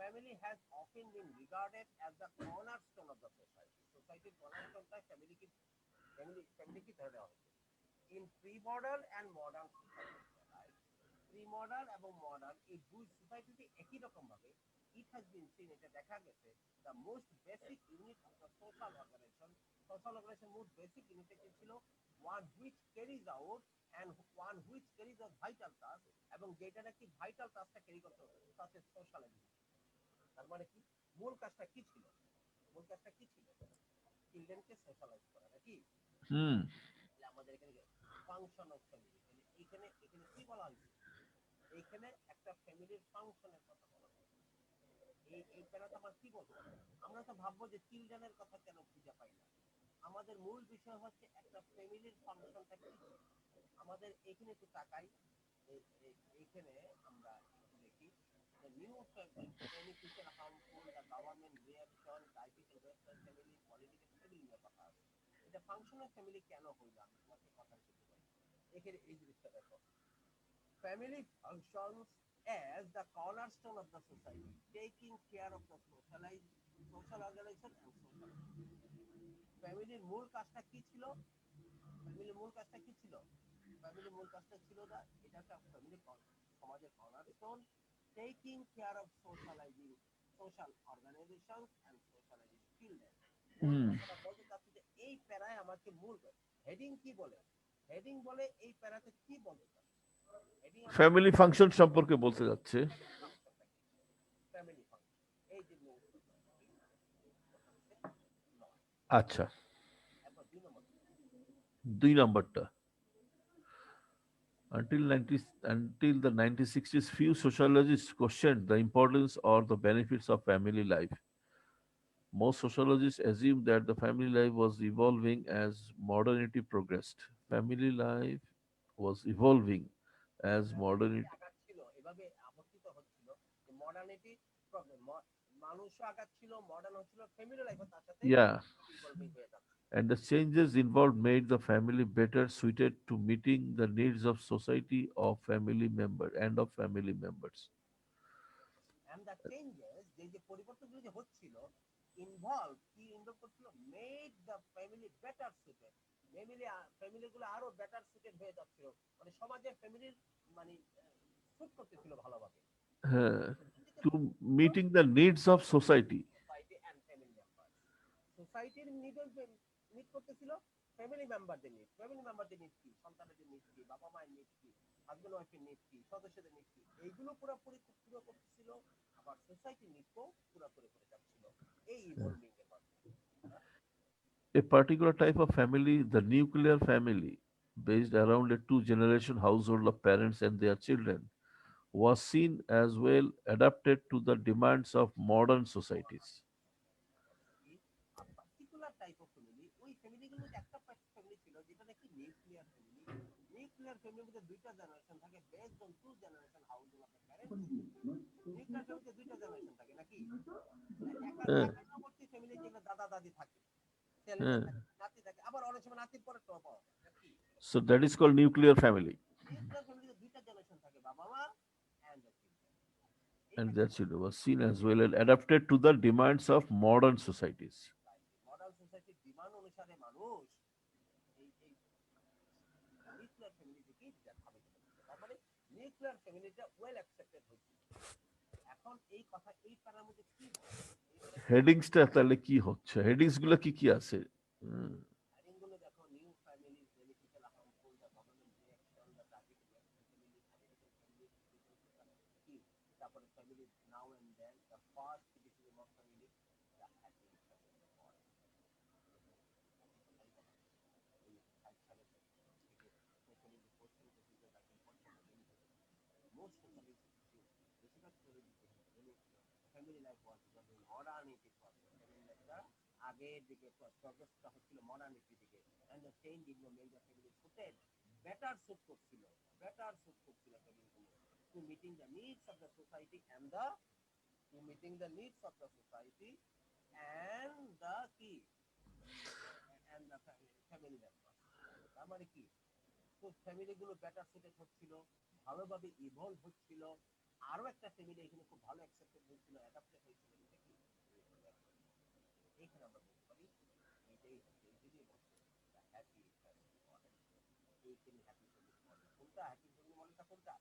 family has often been regarded as the cornerstone of the society. Society cornerstone টা family কি ধরে দেওয়া হয়েছে in pre-modern and modern society, right? Pre-modern এবং modern এই দুই সোসাইটিতে একই রকম ভাবে it has been seen, এটা দেখা গেছে, the most basic unit of the social organization most basic unit কি ছিল, one which carries out and one which carries out vital task, এবং যেটা নাকি ভাইটাল টাস্কটা ক্যারি করতে হবে তাতে সোশ্যালাইজেশন। তার মানে কি মূল কাজটা কি ছিল, মূল কাজটা কি ছিল, চিলড্রেনকে সোশ্যালাইজ করা নাকি। Hmm. আমাদের এখানে ফাংশন অফ ফ্যামিলি, এখানে এখানে কি বলা হয়েছে, এইখানে একটা ফ্যামিলির ফাংশনের কথা বলা হয়েছে। এই প্যারাটা আমার কি বলছে, আমরা তো ভাববো যে চিলড্রেনের কথা কেন খুঁজে পাই না, আমাদের মূল বিষয় হচ্ছে একটা ফ্যামিলির ফাংশনটা কি ছিল। আমাদের এখানে একটু তাকাই, এইখানে আমরা একটু দেখি the new beneficial harmful the government reaction typical western family political family নিয়ে কথা আছে। এটা ফাংশনাল ফ্যামিলি কেন হইল, আমি তোমাকে কথা বলতে পারি। এখানে এই জিনিসটা দেখো, family functions as the cornerstone of the society, taking care of the social organization and social activity. ফ্যামিলির মূল কাজটা কি ছিল, ফ্যামিলির মূল কাজটা কি ছিল, ফ্যামিলির মূল কাজটা ছিল না, এটা একটা ফ্যামিলি সমাজের cornerstone, taking care of socializing social organizations and socializing children. মূল Hmm. কথাটা বলতে চাচ্ছি যে এই প্যারায় আমাকে মূল হেডিং কি বলে, হেডিং বলে এই প্যারাতে কি বলতে চাচ্ছে, হেডিং আমাকে ফ্যামিলি ফাংশন সম্পর্কে বলতে যাচ্ছে। ফ্যামিলি ফাংশনটা কি, ফ্যামিলি ফাংশন, এই যে মূল কথাটা কি, ওটা হচ্ছে নয়। আচ্ছা, এরপর 2 নম্বর, 2 নম্বরটা, until the 1960s, few sociologists questioned the importance or the benefits of family life. Most sociologists assumed that the family life was evolving as modernity progressed. Family life was evolving as modernity. আগাচ্ছিল, এভাবে আবর্তিত হচ্ছিল যে modernity problem, মানুষও আগাচ্ছিল, modern হচ্ছিল, family লাইফও তার সাথে Yeah, involving হয়ে যাচ্ছিল। and the changes involved made the family better suited to meeting the needs of society of family member and of family members. And the changes, যে যে পরিবর্তনগুলো যে হচ্ছিল, ইনভলভ করছিল, made the family better suited, family ফ্যামিলিগুলো আরো better suited হয়ে যাচ্ছিল, মানে সমাজের ফ্যামিলির মানে সুট করতেছিল ভালোভাবে, Uh, দিতে ভালো to ছিল meeting the needs of society. Society and family member, সোসাইটির নিড করতেছিল, ফ্যামিলি মেম্বারদের নিড, ফ্যামিলি মেম্বারদের নিড কি, সন্তানদের নিড কি, বাবা মায়ের নিড কি, হাজবেন্ড ওয়াইফের নিড কি, সদস্যদের নিড কি, এইগুলো পুরোপুরি পুরো করতেছিল, আবার সোসাইটির নিডকেও পুরোপুরি করে যাচ্ছিল এই ইভলভিং এর মাধ্যমে। হ্যাঁ? A particular type of family, the nuclear family, based around a two-generation household of parents and their children, was seen as well adapted to the demands of modern societies. কি পার্টিকুলার টাইপ অফ ফ্যামিলি, ওই ফ্যামিলিগুলোর মধ্যে একটা family ছিল যেটা নাকি nuclear family. Nuclear ফ্যামিলির মধ্যে দুইটা জেনারেশন থাকে, based on two generation house of the parents. Nuclear ফ্যামিলিতে দুইটা জেনারেশন থাকে নাকি, Uh, একান্নবর্তী ফ্যামিলি যেগুলো দাদা দাদি থাকে, ছেলেমেয়ে uh, থাকে, নাতি থাকে, আবার অনেক সময় নাতির পরে টো পাওয়া যায় নাকি। so that is called nuclear family, nuclear ফ্যামিলিতে দুইটা জেনারেশন থাকে, বাবা মা এন্ড দ্য চিলড্রেন, and এইটাকে their children was seen as well and adapted to the demands of modern societies. Modern সোসাইটির ডিমান্ড অনুসারে মানুষ এই এই নিউক্লিয়ার ফ্যামিলি থেকেই ধাবিত হচ্ছে। তার মানে নিউক্লিয়ার ফ্যামিলিটা ওয়েল অ্যাকসেপ্টেড হয়েছিল। এখন এই কথা এই পাড়ার মধ্যে কি হচ্ছে, এই পাড়ার মধ্যে হেডিংসটা তাহলে কি হচ্ছে? হেডিংস গুলো কি কি আছে? হুম। হেডিংগুলো দেখো, new family beneficial harmful the government reaction the traffic family political family কি, তারপরে family now and then the first criticism of family the administration of war, একই কথাই বলা হচ্ছে। 1960 সালে থেকে স্পেশালি যে পোস্ট ক্রিটিসিজম 1947 থেকে most socialists assume বেশিরভাগ socialist জেনেছিল family life was evolving modernity process, family লাইফটা আগের দিকে প্রগ্রেসটা হচ্ছিল মডার্নিটির দিকে, and the change in made the family suited, better suit করছিল ফ্যামিলিগুলো to meeting the needs of the society and the to meeting the needs of the society and the কি এন্ড দ্য ফ্যামিলি মেম্বার। তার মানে কি, তো ফ্যামিলিগুলো better suited হচ্ছিল, ভালোভাবে evolve হচ্ছিল, আরো একটা ফ্যামিলি এখানে খুব ভালো অ্যাকসেপ্টেড হয়েছিল, অ্যাডাপ্টেড হয়েছিল, এটা কি এইখানে আমরা বলতে পারি এইটাই হচ্ছে এইটাই হচ্ছে হ্যাপি ফ্যামিলি মডেল। এইখানে হ্যাপি ফ্যামিলি মডেল কোনটা, হ্যাপি ফ্যামিলি মডেলটা কোনটা,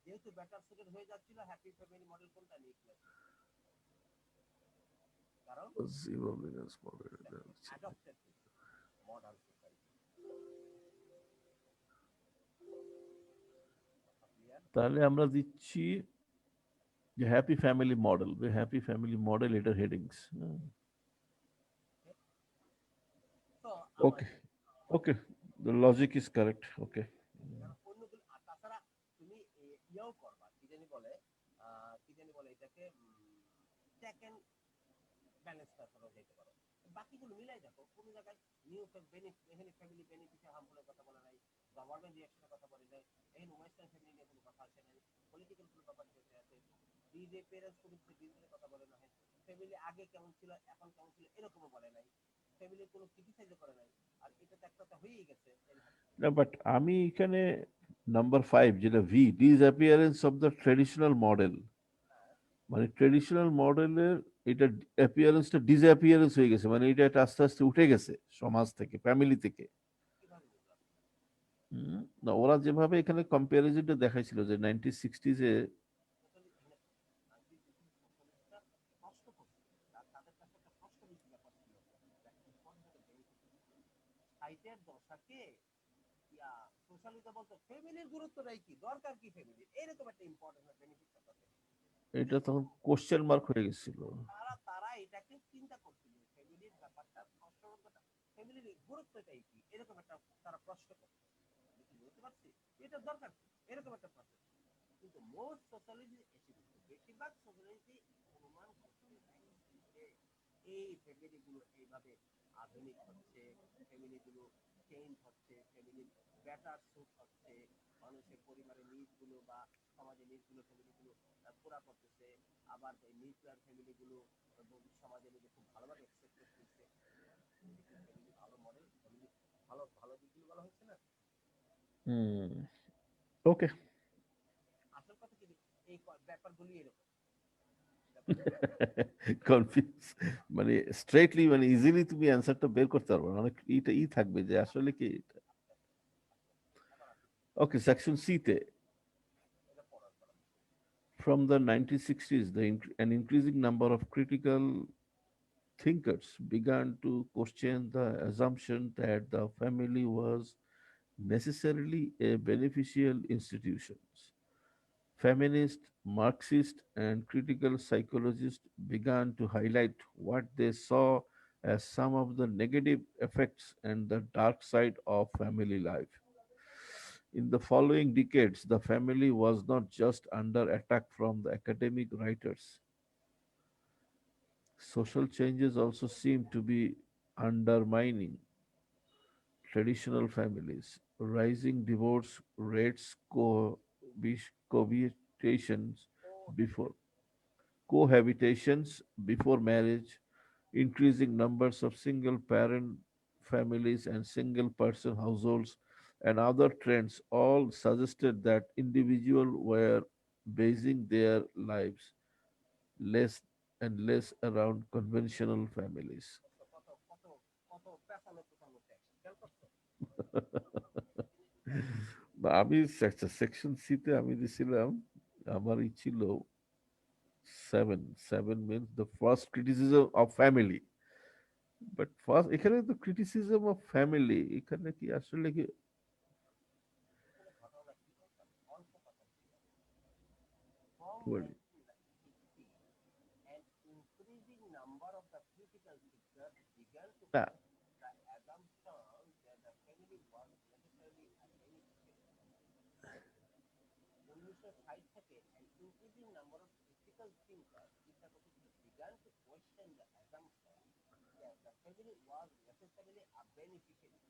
যেহেতু বেটার সুটেড হয়ে যাচ্ছিল হ্যাপি ফ্যামিলি মডেল কোনটা নিয়ে কি আছে, কারণ Zero millions model. Adopted modern society. Clear? তাহলে আমরা দিচ্ছি যে happy family model, happy family model এটার হেডিংস। তো আমার ওকে, ওকে, the logic is correct. Okay. অন্যগুলো তাছাড়া তুমি ইয়েও করবা, কি জানি বলে, কি জানি বলে এটাকে, সেকেন্ড ব্যালেন্স ট্রান্সফারও যেতে পারো। বাকিগুলো মিলাই দেখো কোন জায়গায় নিউ এখানে ফ্যামিলি বেনিফিশিয়াল হামফুলের কথা বলে নাই, গভর্নমেন্ট রিঅ্যাকশনের কথা বলে নাই, এখানে ওয়েস্টার্ন ফ্যামিলি নিয়ে কোনো কথা আসে নাই, পলিটিক্যাল কোনো ব্যাপার যেতে আছে, ডিজে পেরেন্টস কোনো ডিজের কথা বলে না, ফ্যামিলি আগে কেমন ছিল এখন কেমন ছিল এরকমও বলে নাই, ফ্যামিলির কোনো ক্রিটিসাইজও করে নাই। আর এটা তো একটা হয়েই গেছে। না, বাট আমি এখানে নাম্বার 5 যেটা V, disappearance of the traditional model, মানে ট্রেডিশনাল মডেলের এটা অ্যাপিয়ারেন্সটা ডিসঅ্যাপিয়ারেন্স হয়ে গেছে, মানে এটা একটা আস্তে আস্তে উঠে গেছে সমাজ থেকে, ফ্যামিলি থেকে। কিভাবে বুঝলাম? না, ওরা যেভাবে এখানে কম্পারিজনটা দেখাইছিল যে 1960s-এ। টোটালি এখানে সোশ্যালিস্টরা কষ্ট করছে, তাদের কাছে একটা কষ্ট বেশি ব্যাপার ছিল, সাইটের দশাকে ইয়া সোশ্যালিজম বলতো ফ্যামিলির গুরুত্বটাই কি, দরকার কি ফ্যামিলি, এরকম একটা ইম্পর্টেন্ট বেনিফিট থাকে। এটা কিন্তু তখন কোশ্চেন মার্ক হয়ে গেছিল। তারা তারা এটাকে চিন্তা করছিল ফ্যামিলির ব্যাপারটা, ফ্যামিলির গুরুত্বটাই কি, এরকম একটা তারা প্রশ্ন করছে। বুঝতে পারছি এটা দরকার কি, এরকম একটা প্রশ্ন। কিন্তু মোস্ট সোশ্যালিস্ট এসে কিন্তু বেশিরভাগ সোশ্যালিস্ট অনুমান করতে চাইছে যে এই ফ্যামিলিগুলো এইভাবে আধুনিক হচ্ছে, ফ্যামিলিগুলো চেঞ্জ হচ্ছে, ফ্যামিলি বেটার সুট হচ্ছে, মানুষের পরিবারের নিডগুলো বা সমাজের নিডগুলো ফ্যামিলিগুলো পুরা করতেছে, আবার এই নিউক্লিয়ার ফ্যামিলিগুলো সমাজে নিজে খুব ভালোভাবে অ্যাকসেপ্ট করতেছে। ফ্যামিলি ভালো মডেল, ফ্যামিলি ভালো ভালো দিকগুলো বলা হচ্ছে না। হুম। ওকে। আসল কথা কি, এই ব্যাপারগুলি এরকম ব্যাপারগুলো কনফিউজ, মানে স্ট্রেটলি, মানে ইজিলি তুমি অ্যান্সারটা বের করতে পারবে না, অনেক এটা থাকবে যে আসলে কি। ওকে, সেকশন সি তে, এটা পড়ার পড়া। from the 1960s, an increasing number of critical thinkers began to question the assumption that the family was necessarily a beneficial institution. Feminists, Marxists, and critical psychologists began to highlight what they saw as some of the negative effects and the dark side of family life. In the following decades, the family was not just under attack from the academic writers. Social changes also seemed to be undermining traditional families. Rising divorce rates, cohabitations O before cohabitations before marriage, increasing numbers of single parent families and single person households, and other trends all suggested that individuals were basing their lives less and less around conventional families. কত কত কত পেঁচানো পেঁচানো text খেয়াল করছো? বা আমি section C তে আমি দিছিলাম, আমার ই ছিল 7, 7 means the first criticism of family. But first এখানে তো ক্রিটিসিজম অফ ফ্যামিলি, এখানে কি আসলে কি এখানে ঘটনা কি বলতাম, অল্প কথা ছিল। From বলি? 1960, an increasing number of the critical thinkers began to না, question the assumption that the family was necessarily a beneficiary. 1960 থেকে an increasing number of critical thinkers began to question the assumption that the family was necessarily a beneficiary.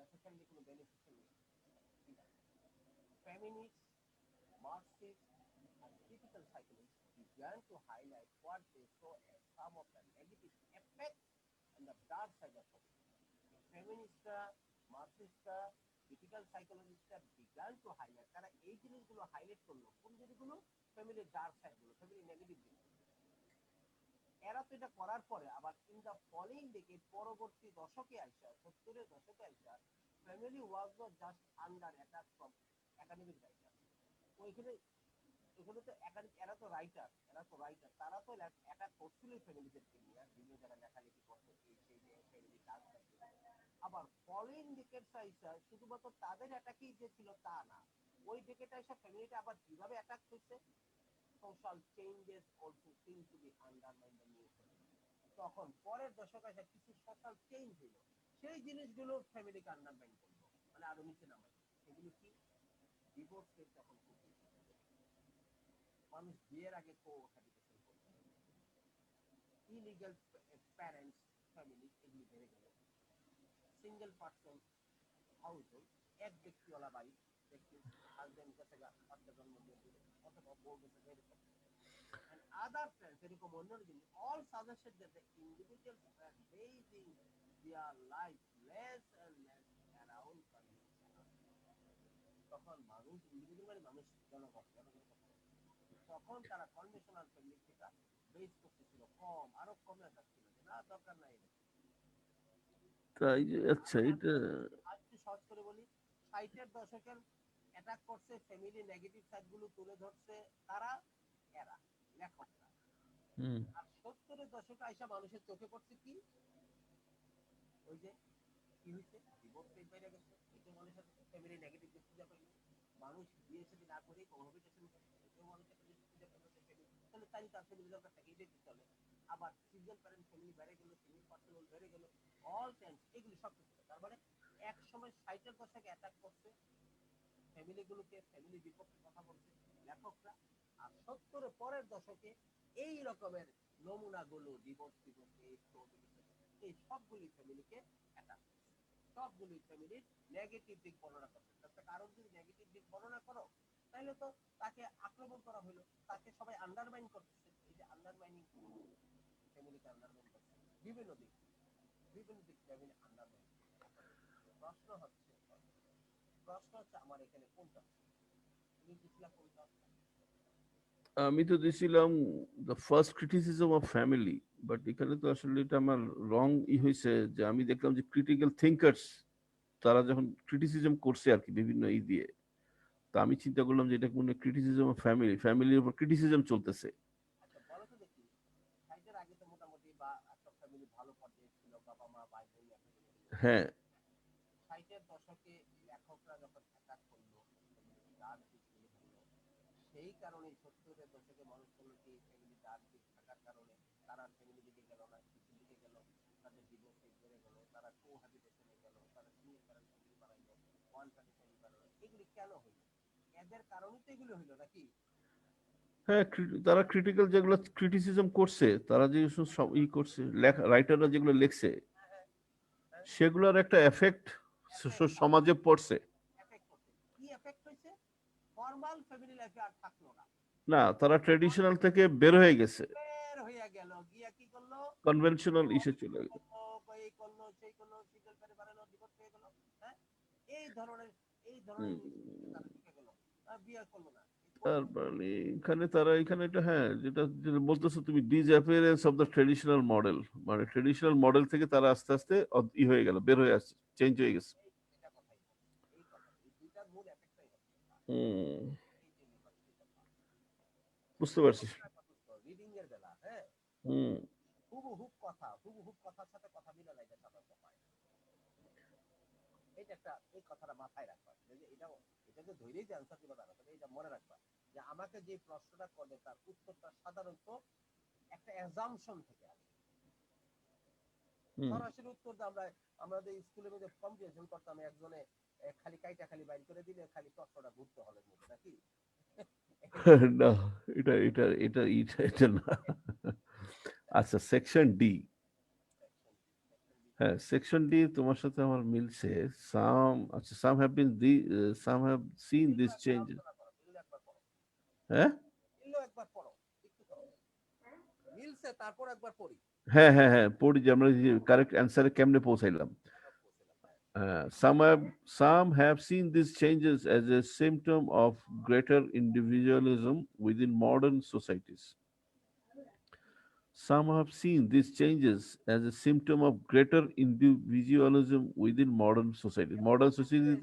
necessarily কোনো beneficiary feminists, Marxists, and critical psychologists began to highlight what they saw as some of the negative effects and the dark side of it. ফেমিনিস্টরা, মার্কসিস্টরা critical সাইকোলজিস্টরা began to highlight, তারা এই জিনিসগুলো highlight করলো, কোন জিনিসগুলো, ফ্যামিলির ডার্ক সাইডগুলো, ফ্যামিলি নেগেটিভ দিক। এরা তো এটা করার পরে আবার ইন দ্য ফলোইং ডেকেড, পরবর্তী দশকে আইসা, 70-এর দশকে আইসা, family was not just under attack from academic writer. ওইখানে এখানে তো এরা তো রাইটার, তারা তো অ্যাটাক করছিল ফ্যামিলিদেরকে নিয়ে, বিভিন্ন জায়গায় লেখালেখি করতো, এই সেই নিয়ে ফ্যামিলি কাজ করছিল। আবার ফলোইং ডেকেডস আইসা শুধুমাত্র তাদের অ্যাটাকই যে ছিল তা না, ওই ডেকেড আইসা ফ্যামিলিটা আবার কিভাবে অ্যাটাক হয়েছে, social changes also seem to be underline the new. তখন পরের দশকে এসে কিছু সোশ্যাল চেঞ্জ হলো, সেই জিনিসগুলো ফ্যামিলিকে আন্ডারলাইন করলো, মানে আরো নিচে নামাই। সেগুলো কি, ডিভোর্স রেট তখন খুব বেশি, মানুষ বিয়ের আগে কোহ্যাবিটেশন করছে, ইলিগাল প্যারেন্টস ফ্যামিলি এগুলি বেড়ে গেল, সিঙ্গেল পার্সন হাউসহোল্ড, এক ব্যক্তিওয়ালা বাড়ি, ব্যক্তি হাজবেন্ড কাছে বাচ্চা জন্ম দিয়ে দিল অথবা বউ গেছে এরকম। And other trends, এরকম অন্য জিনিস, all suggested that the individuals were basing their life less and less around conventional. তখন মানুষ ইন্ডিভিজুয়াল মানে মানুষ জনগণ তখন তারা কনভেনশনাল ফ্যামিলি থেকে বেস করতেছিল, কম আরো কমে যাচ্ছিল, যে না দরকার নাই। তাই আচ্ছা, এটা আজকে সহজ করে বলি, 60-এর দশকের অ্যাটাক করছে, ফ্যামিলি নেগেটিভ সাইড গুলো তুলে ধরছে তারা, এরা লেখকরা। আর 70-এর দশকে আইসা মানুষের চোখে পড়ছে কি, ওই যে কি হয়েছে, ডিভোর্স রেট বেড়ে গেছে, এতে মানুষের ফ্যামিলি নেগেটিভ দিক খুঁজে পেল, মানুষ বিয়ে সাথে না করে কোহ্যাবিটেশন করে, এতেও মানুষের খুঁজে পেল, তাহলে তাই তার ফ্যামিলি দরকার থাকে, এই দেখতে চলে। আবার সিঙ্গেল প্যারেন্ট ফ্যামিলি বেড়ে গেল, সিঙ্গেল পার্সন বেড়ে গেল, অল চেঞ্জ, এগুলি সব কিছু। তার মানে এক সময় 60-এর দশকে অ্যাটাক করছে ফ্যামিলিগুলোকে, ফ্যামিলি বিপক্ষে কথা বলছে লেখকরা। আর 70-এর পরের দশকে এই রকমের নমুনাগুলো, ডিভোর্স এই সবগুলি ফ্যামিলিকে অ্যাটাক করছে, সবগুলি ফ্যামিলির নেগেটিভ দিক বর্ণনা করছে। কারণ যদি নেগেটিভ দিক বর্ণনা করো তাহলে তো তাকে আক্রমণ করা হলো, তাকে সবাই আন্ডারমাইন করতেছে। এই যে আন্ডারমাইনিং, ফ্যামিলিকে আন্ডারমাইন করছে বিভিন্ন দিক, ফ্যামিলি আন্ডারমাইন। প্রশ্ন হচ্ছে আমার এখানে কোনটা, তুমি বুঝলা কোনটা? আমি তো দিছিলাম the first criticism of family, but এখানে তো আসলে এটা আমার রং হয়েছে, যে আমি দেখলাম যে ক্রিটিক্যাল থিঙ্কার্স তারা যখন ক্রিটিসিজম করছে আর কি বিভিন্ন দিয়ে, তা আমি চিন্তা করলাম যে এটা কোনো ক্রিটিসিজম অফ ফ্যামিলি, ফ্যামিলির উপর ক্রিটিসিজম চলতেছে। আচ্ছা বলো তো দেখি, 60-এর আগে তো মোটামুটি বা একটা ফ্যামিলি ভালো পর্যায়ে ছিল, বাবা মা ভাই বোন একসাথে। হ্যাঁ 60-এর দশকে লেখকরা যখন অ্যাটাক করলো, ডার্ক দিকগুলো হলো, সেই কারণে 70-এর দশকে মানুষ করলো কি, ফ্যামিলি ডার্ক দিক থাকার কারণে তারা ফ্যামিলি দিকে গেল না, কিছুর দিকে গেল, তাদের ডিভোর্স বেড়ে গেল, তারা কোহ্যাবিটেশনে গেল, তারা সিঙ্গেল প্যারেন্ট ফ্যামিলি বানাইলো, ওয়ান ফ্যামিলি বানাইলো। এগুলি কেন হইলো? এদের কারণেই তো এগুলো হইলো নাকি? হ্যাঁ, তারা ক্রিটিক্যাল যেগুলো ক্রিটিসিজম করছে, তারা যে সব করছে, রাইটাররা যেগুলো লিখছে, হ্যাঁ হ্যাঁ হ্যাঁ, সেগুলোর একটা এফেক্ট এফেক্ট সমাজে পড়ছে। এফেক্ট করছে। কি এফেক্ট হয়েছে? ফর্মাল ফ্যামিলি লাইফে আর থাকলো না, না, তারা ট্রেডিশনাল থেকে বের হয়ে গেছে, বের হয়ে গেল, গিয়া কি করলো, কনভেনশনাল ইসে চলে গেছে। এই করলো সেই করলো, সিঙ্গেল প্যারে বানানো, ডিভোর্স হয়ে গেল। হ্যাঁ, এই ধরনের এই হুম, ধরনের তারা ঢুকে গেল, বিয়ে করলো না। তার মানে এখানে তারা এখানে এটা, হ্যাঁ, যেটা যেটা বলতেছো তুমি, disappearance of the traditional model, মানে ট্রেডিশনাল মডেল থেকে তারা আস্তে আস্তে হয়ে গেল, বের হয়ে আসছে, চেঞ্জ হয়ে গেছে। এটা কথাই এই কথা, এই দুইটার মূল এফেক্টটাই হচ্ছে হুম, এই যে বুঝতে পারছি। রিডিং এর বেলা। হ্যাঁ, হুম, হুবহুব কথার সাথে কথা মিলা লাগে সাধারণত হয়। এইটা একটা, এই কথাটা মাথায় রাখবা, যে এটাকে ধরেই যে অ্যান্সার দিবা তা না, তবে এটা মনে রাখবা যে আমাকে যে প্রশ্নটা করবে তার উত্তরটা সাধারণত একটা অ্যাজাম্পশন থেকে আসে। হুম। সরাসরি উত্তর আমরা আমাদের স্কুলের মধ্যে কম্পিটিশন করতাম, একজনে খালি কাইটা খালি বাইর করে দিলে খালি প্রশ্নটা ঘুরতে হলের মধ্যে নাকি। না, এটা এটা এটা এটা এটা না। আচ্ছা, সেকশন ডি। হ্যাঁ, সেকশন ডি তোমার সাথে আমার মিলছে। আচ্ছা, সাম হ্যাভ সিন দিস চেঞ্জ। হ্যাঁ একবার পড়ো, একটু পড়ো, মিলছে তারপর একবার পড়ি। হ্যাঁ হ্যাঁ হ্যাঁ, পড়ি যে আমরা কারেক্ট অ্যান্সারে কেমনে পৌঁছাইলাম। Some have seen these changes as a symptom of greater individualism within modern societies. Some have seen these changes as a symptom of greater individualism within modern society. Modern society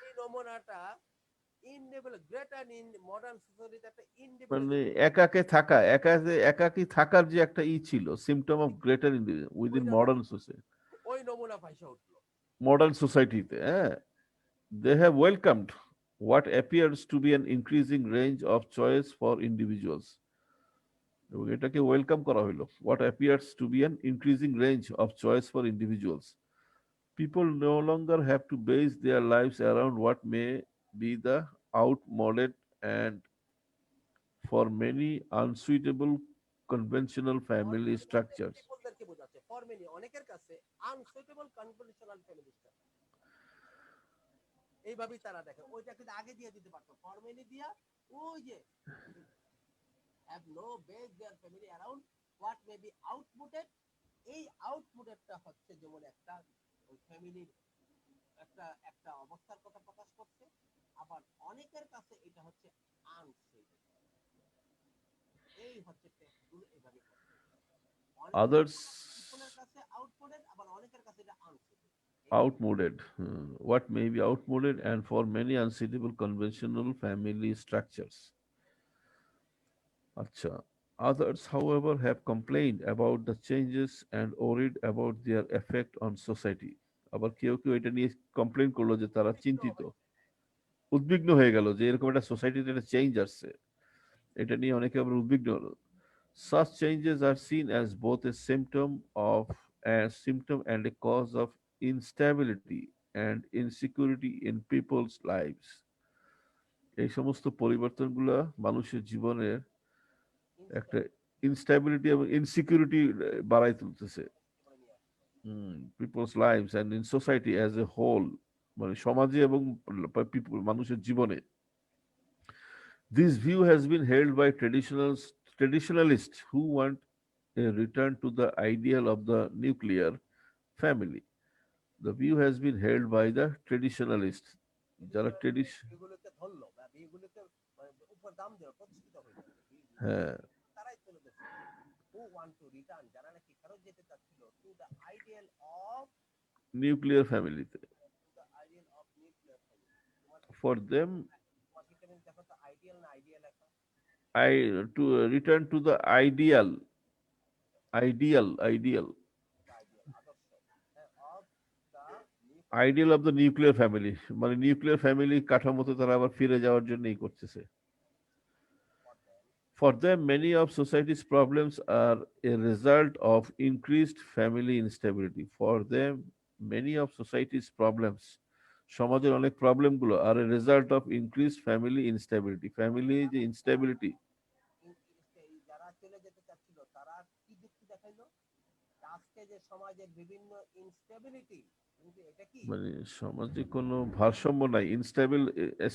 এই নমুনাটা ইনডেভেলপ greater in modern সোসাইটিতে একটা মানে ইনডেভেলপ একাকী থাকার যে একটা ছিল, symptom of greater within ওইটা মডার্ন সোসাইটি, ওই নমুনা পাইসা উঠলো। মডার্ন সোসাইটিতে, হ্যাঁ, they have welcomed what appears to be an increasing range of choice for individuals. এবং এটাকে ওয়েলকাম করা হলো, what appears to be an increasing range of choice for individuals. People no longer have to base their lives around what may be the outmoded and for many unsuitable conventional for family many বলতে structures. পিপলদেরকে বোঝাচ্ছে, for many অনেকের কাছে unsuitable conventional family এইভাবেই তারা দেখে। ওইটা কিন্তু আগে দিয়ে দিতে পারতো, ফর মেনি দিয়া ওই যে have no base their family around what may be outmoded। এই আউটমুডেডটা হচ্ছে যেমন একটা ওই ফ্যামিলির একটা একটা অবস্থার কথা প্রকাশ করছে, আবার অনেকের কাছে এটা হচ্ছে আনসেফ। এই হচ্ছে টেস্টগুলো এইভাবে করছে। অনেকের Others কাছে আউটমুডেড, আবার অনেকের কাছে এটা unsafe. outmoded, what may be outmoded and for many unsuitable conventional family structures. Acha. Others, however, have complained about the changes and worried about their effect on society. আবার কেউ কেউ এটা নিয়ে কমপ্লেন করলো যে তারা চিন্তিত, উদ্বিগ্ন হয়ে গেল যে এরকম একটা সোসাইটিতে একটা চেঞ্জ আসছে, এটা নিয়ে অনেকে আবার উদ্বিগ্ন হলো। Such changes are seen as both a symptom and a cause of instability and insecurity in people's lives. এই সমস্ত পরিবর্তনগুলো মানুষের জীবনের একটা ইনস্টেবিলিটি এবং ইনসিকিউরিটি বাড়াই তুলতেছে। People's lives and in society as a whole, মানে সমাজে এবং মানুষের জীবনে। This view has been held by traditionalists who want a return to the ideal of the nuclear family. The view has been held by the traditionalists. যারা tradition, এগুলোকে ধরলো বা এগুলোকে উপর দাম দিল, প্রতিষ্ঠিত হইল, হ্যাঁ, তারাই চলে গেছে। who want to return, যারা নাকি ফেরত যেতে চাচ্ছিল to the ideal of nuclear ফ্যামিলিতে। nuclear family। For them, তোমার কি কেন দেখো তো আইডিয়াল না আইডিয়াল এখন to return to the ideal ideal আদর্শ, হ্যাঁ, of the ideal of the nuclear family, মানে নিউক্লিয়ার ফ্যামিলি কাঠামোতে তারা আবার ফিরে যাওয়ার জন্যই করতেছে। For them, many of society's problems are a result of increased family instability. For them, many of society's problems, সমাজের অনেক প্রবলেম গুলো are a result of increase family instability, family যে ইনস্টেবিলিটি। যারা চলে যেতে চাচ্ছিল তারা কি যুক্তি দেখাইলো, আজকে যে সমাজের বিভিন্ন ইনস্টেবিলিটি, কিন্তু এটা কি মানে সমাজে কোনো ভারসাম্য নাই, ইনস্টেবল,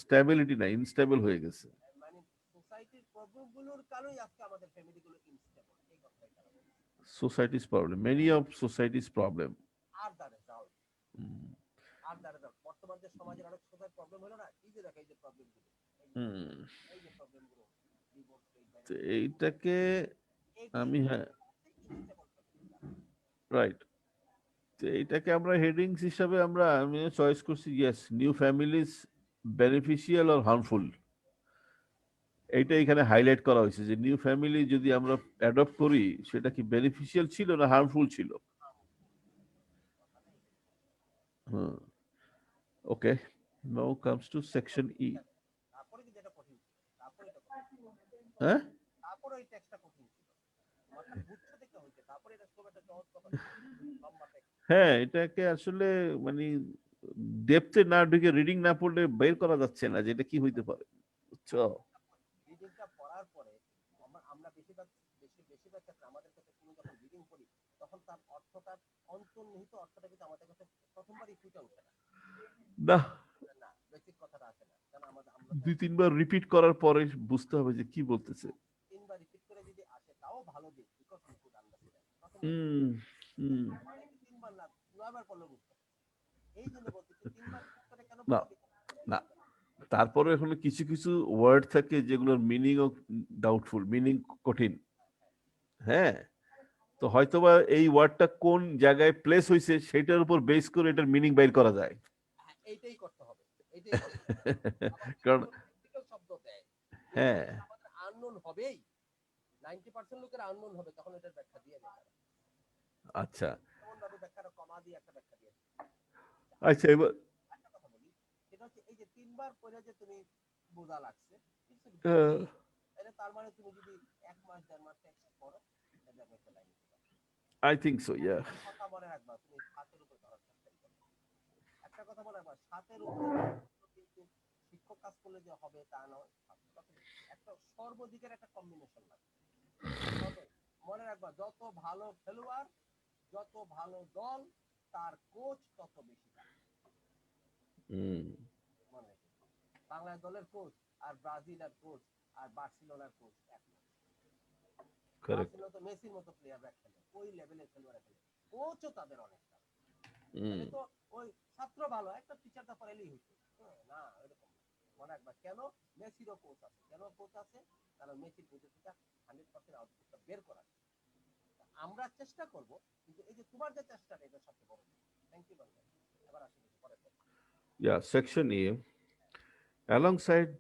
স্টেবিলিটি নাই, ইনস্টেবল হয়ে গেছে। মানে সোসাইটির প্রবলেমগুলোর কারণেই আজকে আমাদের ফ্যামিলিগুলো ইনস্টেবল, এই কথাই তারা বলছে। Societies problem, many of societies problem. Are the result, are the result, বর্তমান যে সমাজের অনেক সোসাইটির প্রবলেম হলো না, এই যে দেখো এই যে প্রবলেমগুলো, এই যে প্রবলেমগুলো, ডিভোর্স, এইটাকে আমি, হ্যাঁ, রাইট, এইটাকে আমরা হেডিংস হিসাবে আমি চয়েস করছি, yes, new families beneficial or harmful. এইটা এখানে হাইলাইট করা হয়েছে যে নিউ ফ্যামিলি যদি আমরা অ্যাডপ্ট করি সেটা কি বেনিফিশিয়াল ছিল না হার্মফুল ছিল। হুম, ওকে, নাও কামস টু সেকশন ই। তারপরে কিন্তু এটা কঠিন ছিল, তারপরে এটা হ্যাঁ, তারপরে ওই টেক্সটটা কঠিন ছিল, মাথার বুঝতে দেখতে হয়েছে, তারপরে এটা খুব একটা সহজ কথা লম্বা টেক্সট। হ্যাঁ, এটাকে আসলে মানে ডেপথে না ঢুকে রিডিং না পড়লে বের করা যাচ্ছে না যে এটা কি হইতে পারে, বুঝছো? রিডিংটা পড়ার পরে আমরা বেশিরভাগ ক্ষেত্রে আমাদের কাছে কোনো যখন রিডিং পড়ি তখন তার অর্থটা, অন্তর্নিহিত অর্থটা কিন্তু আমাদের কাছে প্রথমবারই ফুটে ওঠে না, না, না বেসিক কথাটা আসে না, কারণ আমরা দুই তিনবার রিপিট করার পরে বুঝতে হবে যে কি বলতেছে। তিনবার রিপিট করে যদি আসে তাও ভালো দিক, বিকজ ইনপুট আন্ডারস্ট্যান্ড প্রথমবার হুম হুম তিনবার না 9বার পড়লে বুঝতে হবে। এই জন্য বলতেছি 3 বার খুব করে কেন না বললাম না তারপরে এখানে কিছু কিছু ওয়ার্ড থাকে যেগুলোর মিনিংও ডাউটফুল, মিনিং কঠিন। হ্যাঁ, তো হয়তোবা এই ওয়ার্ডটা কোন জায়গায় প্লেস হয়েছে সেটার উপর বেস করে এটার মিনিং বাইর করা যায়। হ্যাঁ, এইটাই করতে হবে, এইটাই করতে হবে। আবার কিছু কারণ কিছু টেকনিক্যাল শব্দ দেয় যেগুলো হ্যাঁ, কিন্তু আমাদের আননোন হবেই, 90% লোকের আননোন হবে, তখন এটার ব্যাখ্যা দিয়ে দেয় তারা। আচ্ছা এমন ভাবে ব্যাখ্যাটা কমা দিয়ে একটা ব্যাখ্যা দিয়ে দেয়। আচ্ছা আরেকটা এবার একটা কথা বলি, সেটা হচ্ছে এই যে 3 বার পরে যে তুমি বোঝা লাগছে, তাহলে তার মানে তুমি যদি 1 মাস 1.5 মাস টেক্সট করো, তাহলে আমি একটা লাইন দিতে পারবো। আই থিঙ্ক সো, ইয়া। একটা কথা মনে রাখবা, তুমি হাতের উপর ধরার চেষ্টা করো। একটা কথা মনে রাখবা, হাতের উপরে ধরার জন্য কিন্তু শিক্ষক কাজ করলে যে হবে তা নয়। একটা সর্বদিকের একটা কম্বিনেশন লাগবে। তবে মনে রাখবা, যত ভালো খেলোয়াড়, যত ভালো দল, তার কোচ তত বেশি টাকা। মনে রেখে, বাংলাদেশ দলের কোচ আর ব্রাজিল আর কোচ আর বার্সেলোনার কোচ এক না। কারেক্ট। বার্সেলোনা তো মেসির মতো প্লেয়াররা খেলে, ওই লেভেলের খেলোয়াড়রা খেলে, কোচও তাদের অনেক টাকা। তাহলে তো ওই ছাত্র ভালো, একটা টিচার তো পড়াইলেই হইতো। না, এরকম না। মনে রাখবা, কেন মেসিরও কোচ আছে, কেন কোচ আছে, কারণ মেসির বুঝে থেকে 100% আউটপুটটা বের করা। আমরা চেষ্টা করব, কিন্তু এই যে তোমার যে চেষ্টাটা, এটা সবচেয়ে বড়। Thank you Bangla. এবার আসি কিছু পরে। Yeah, section A. Alongside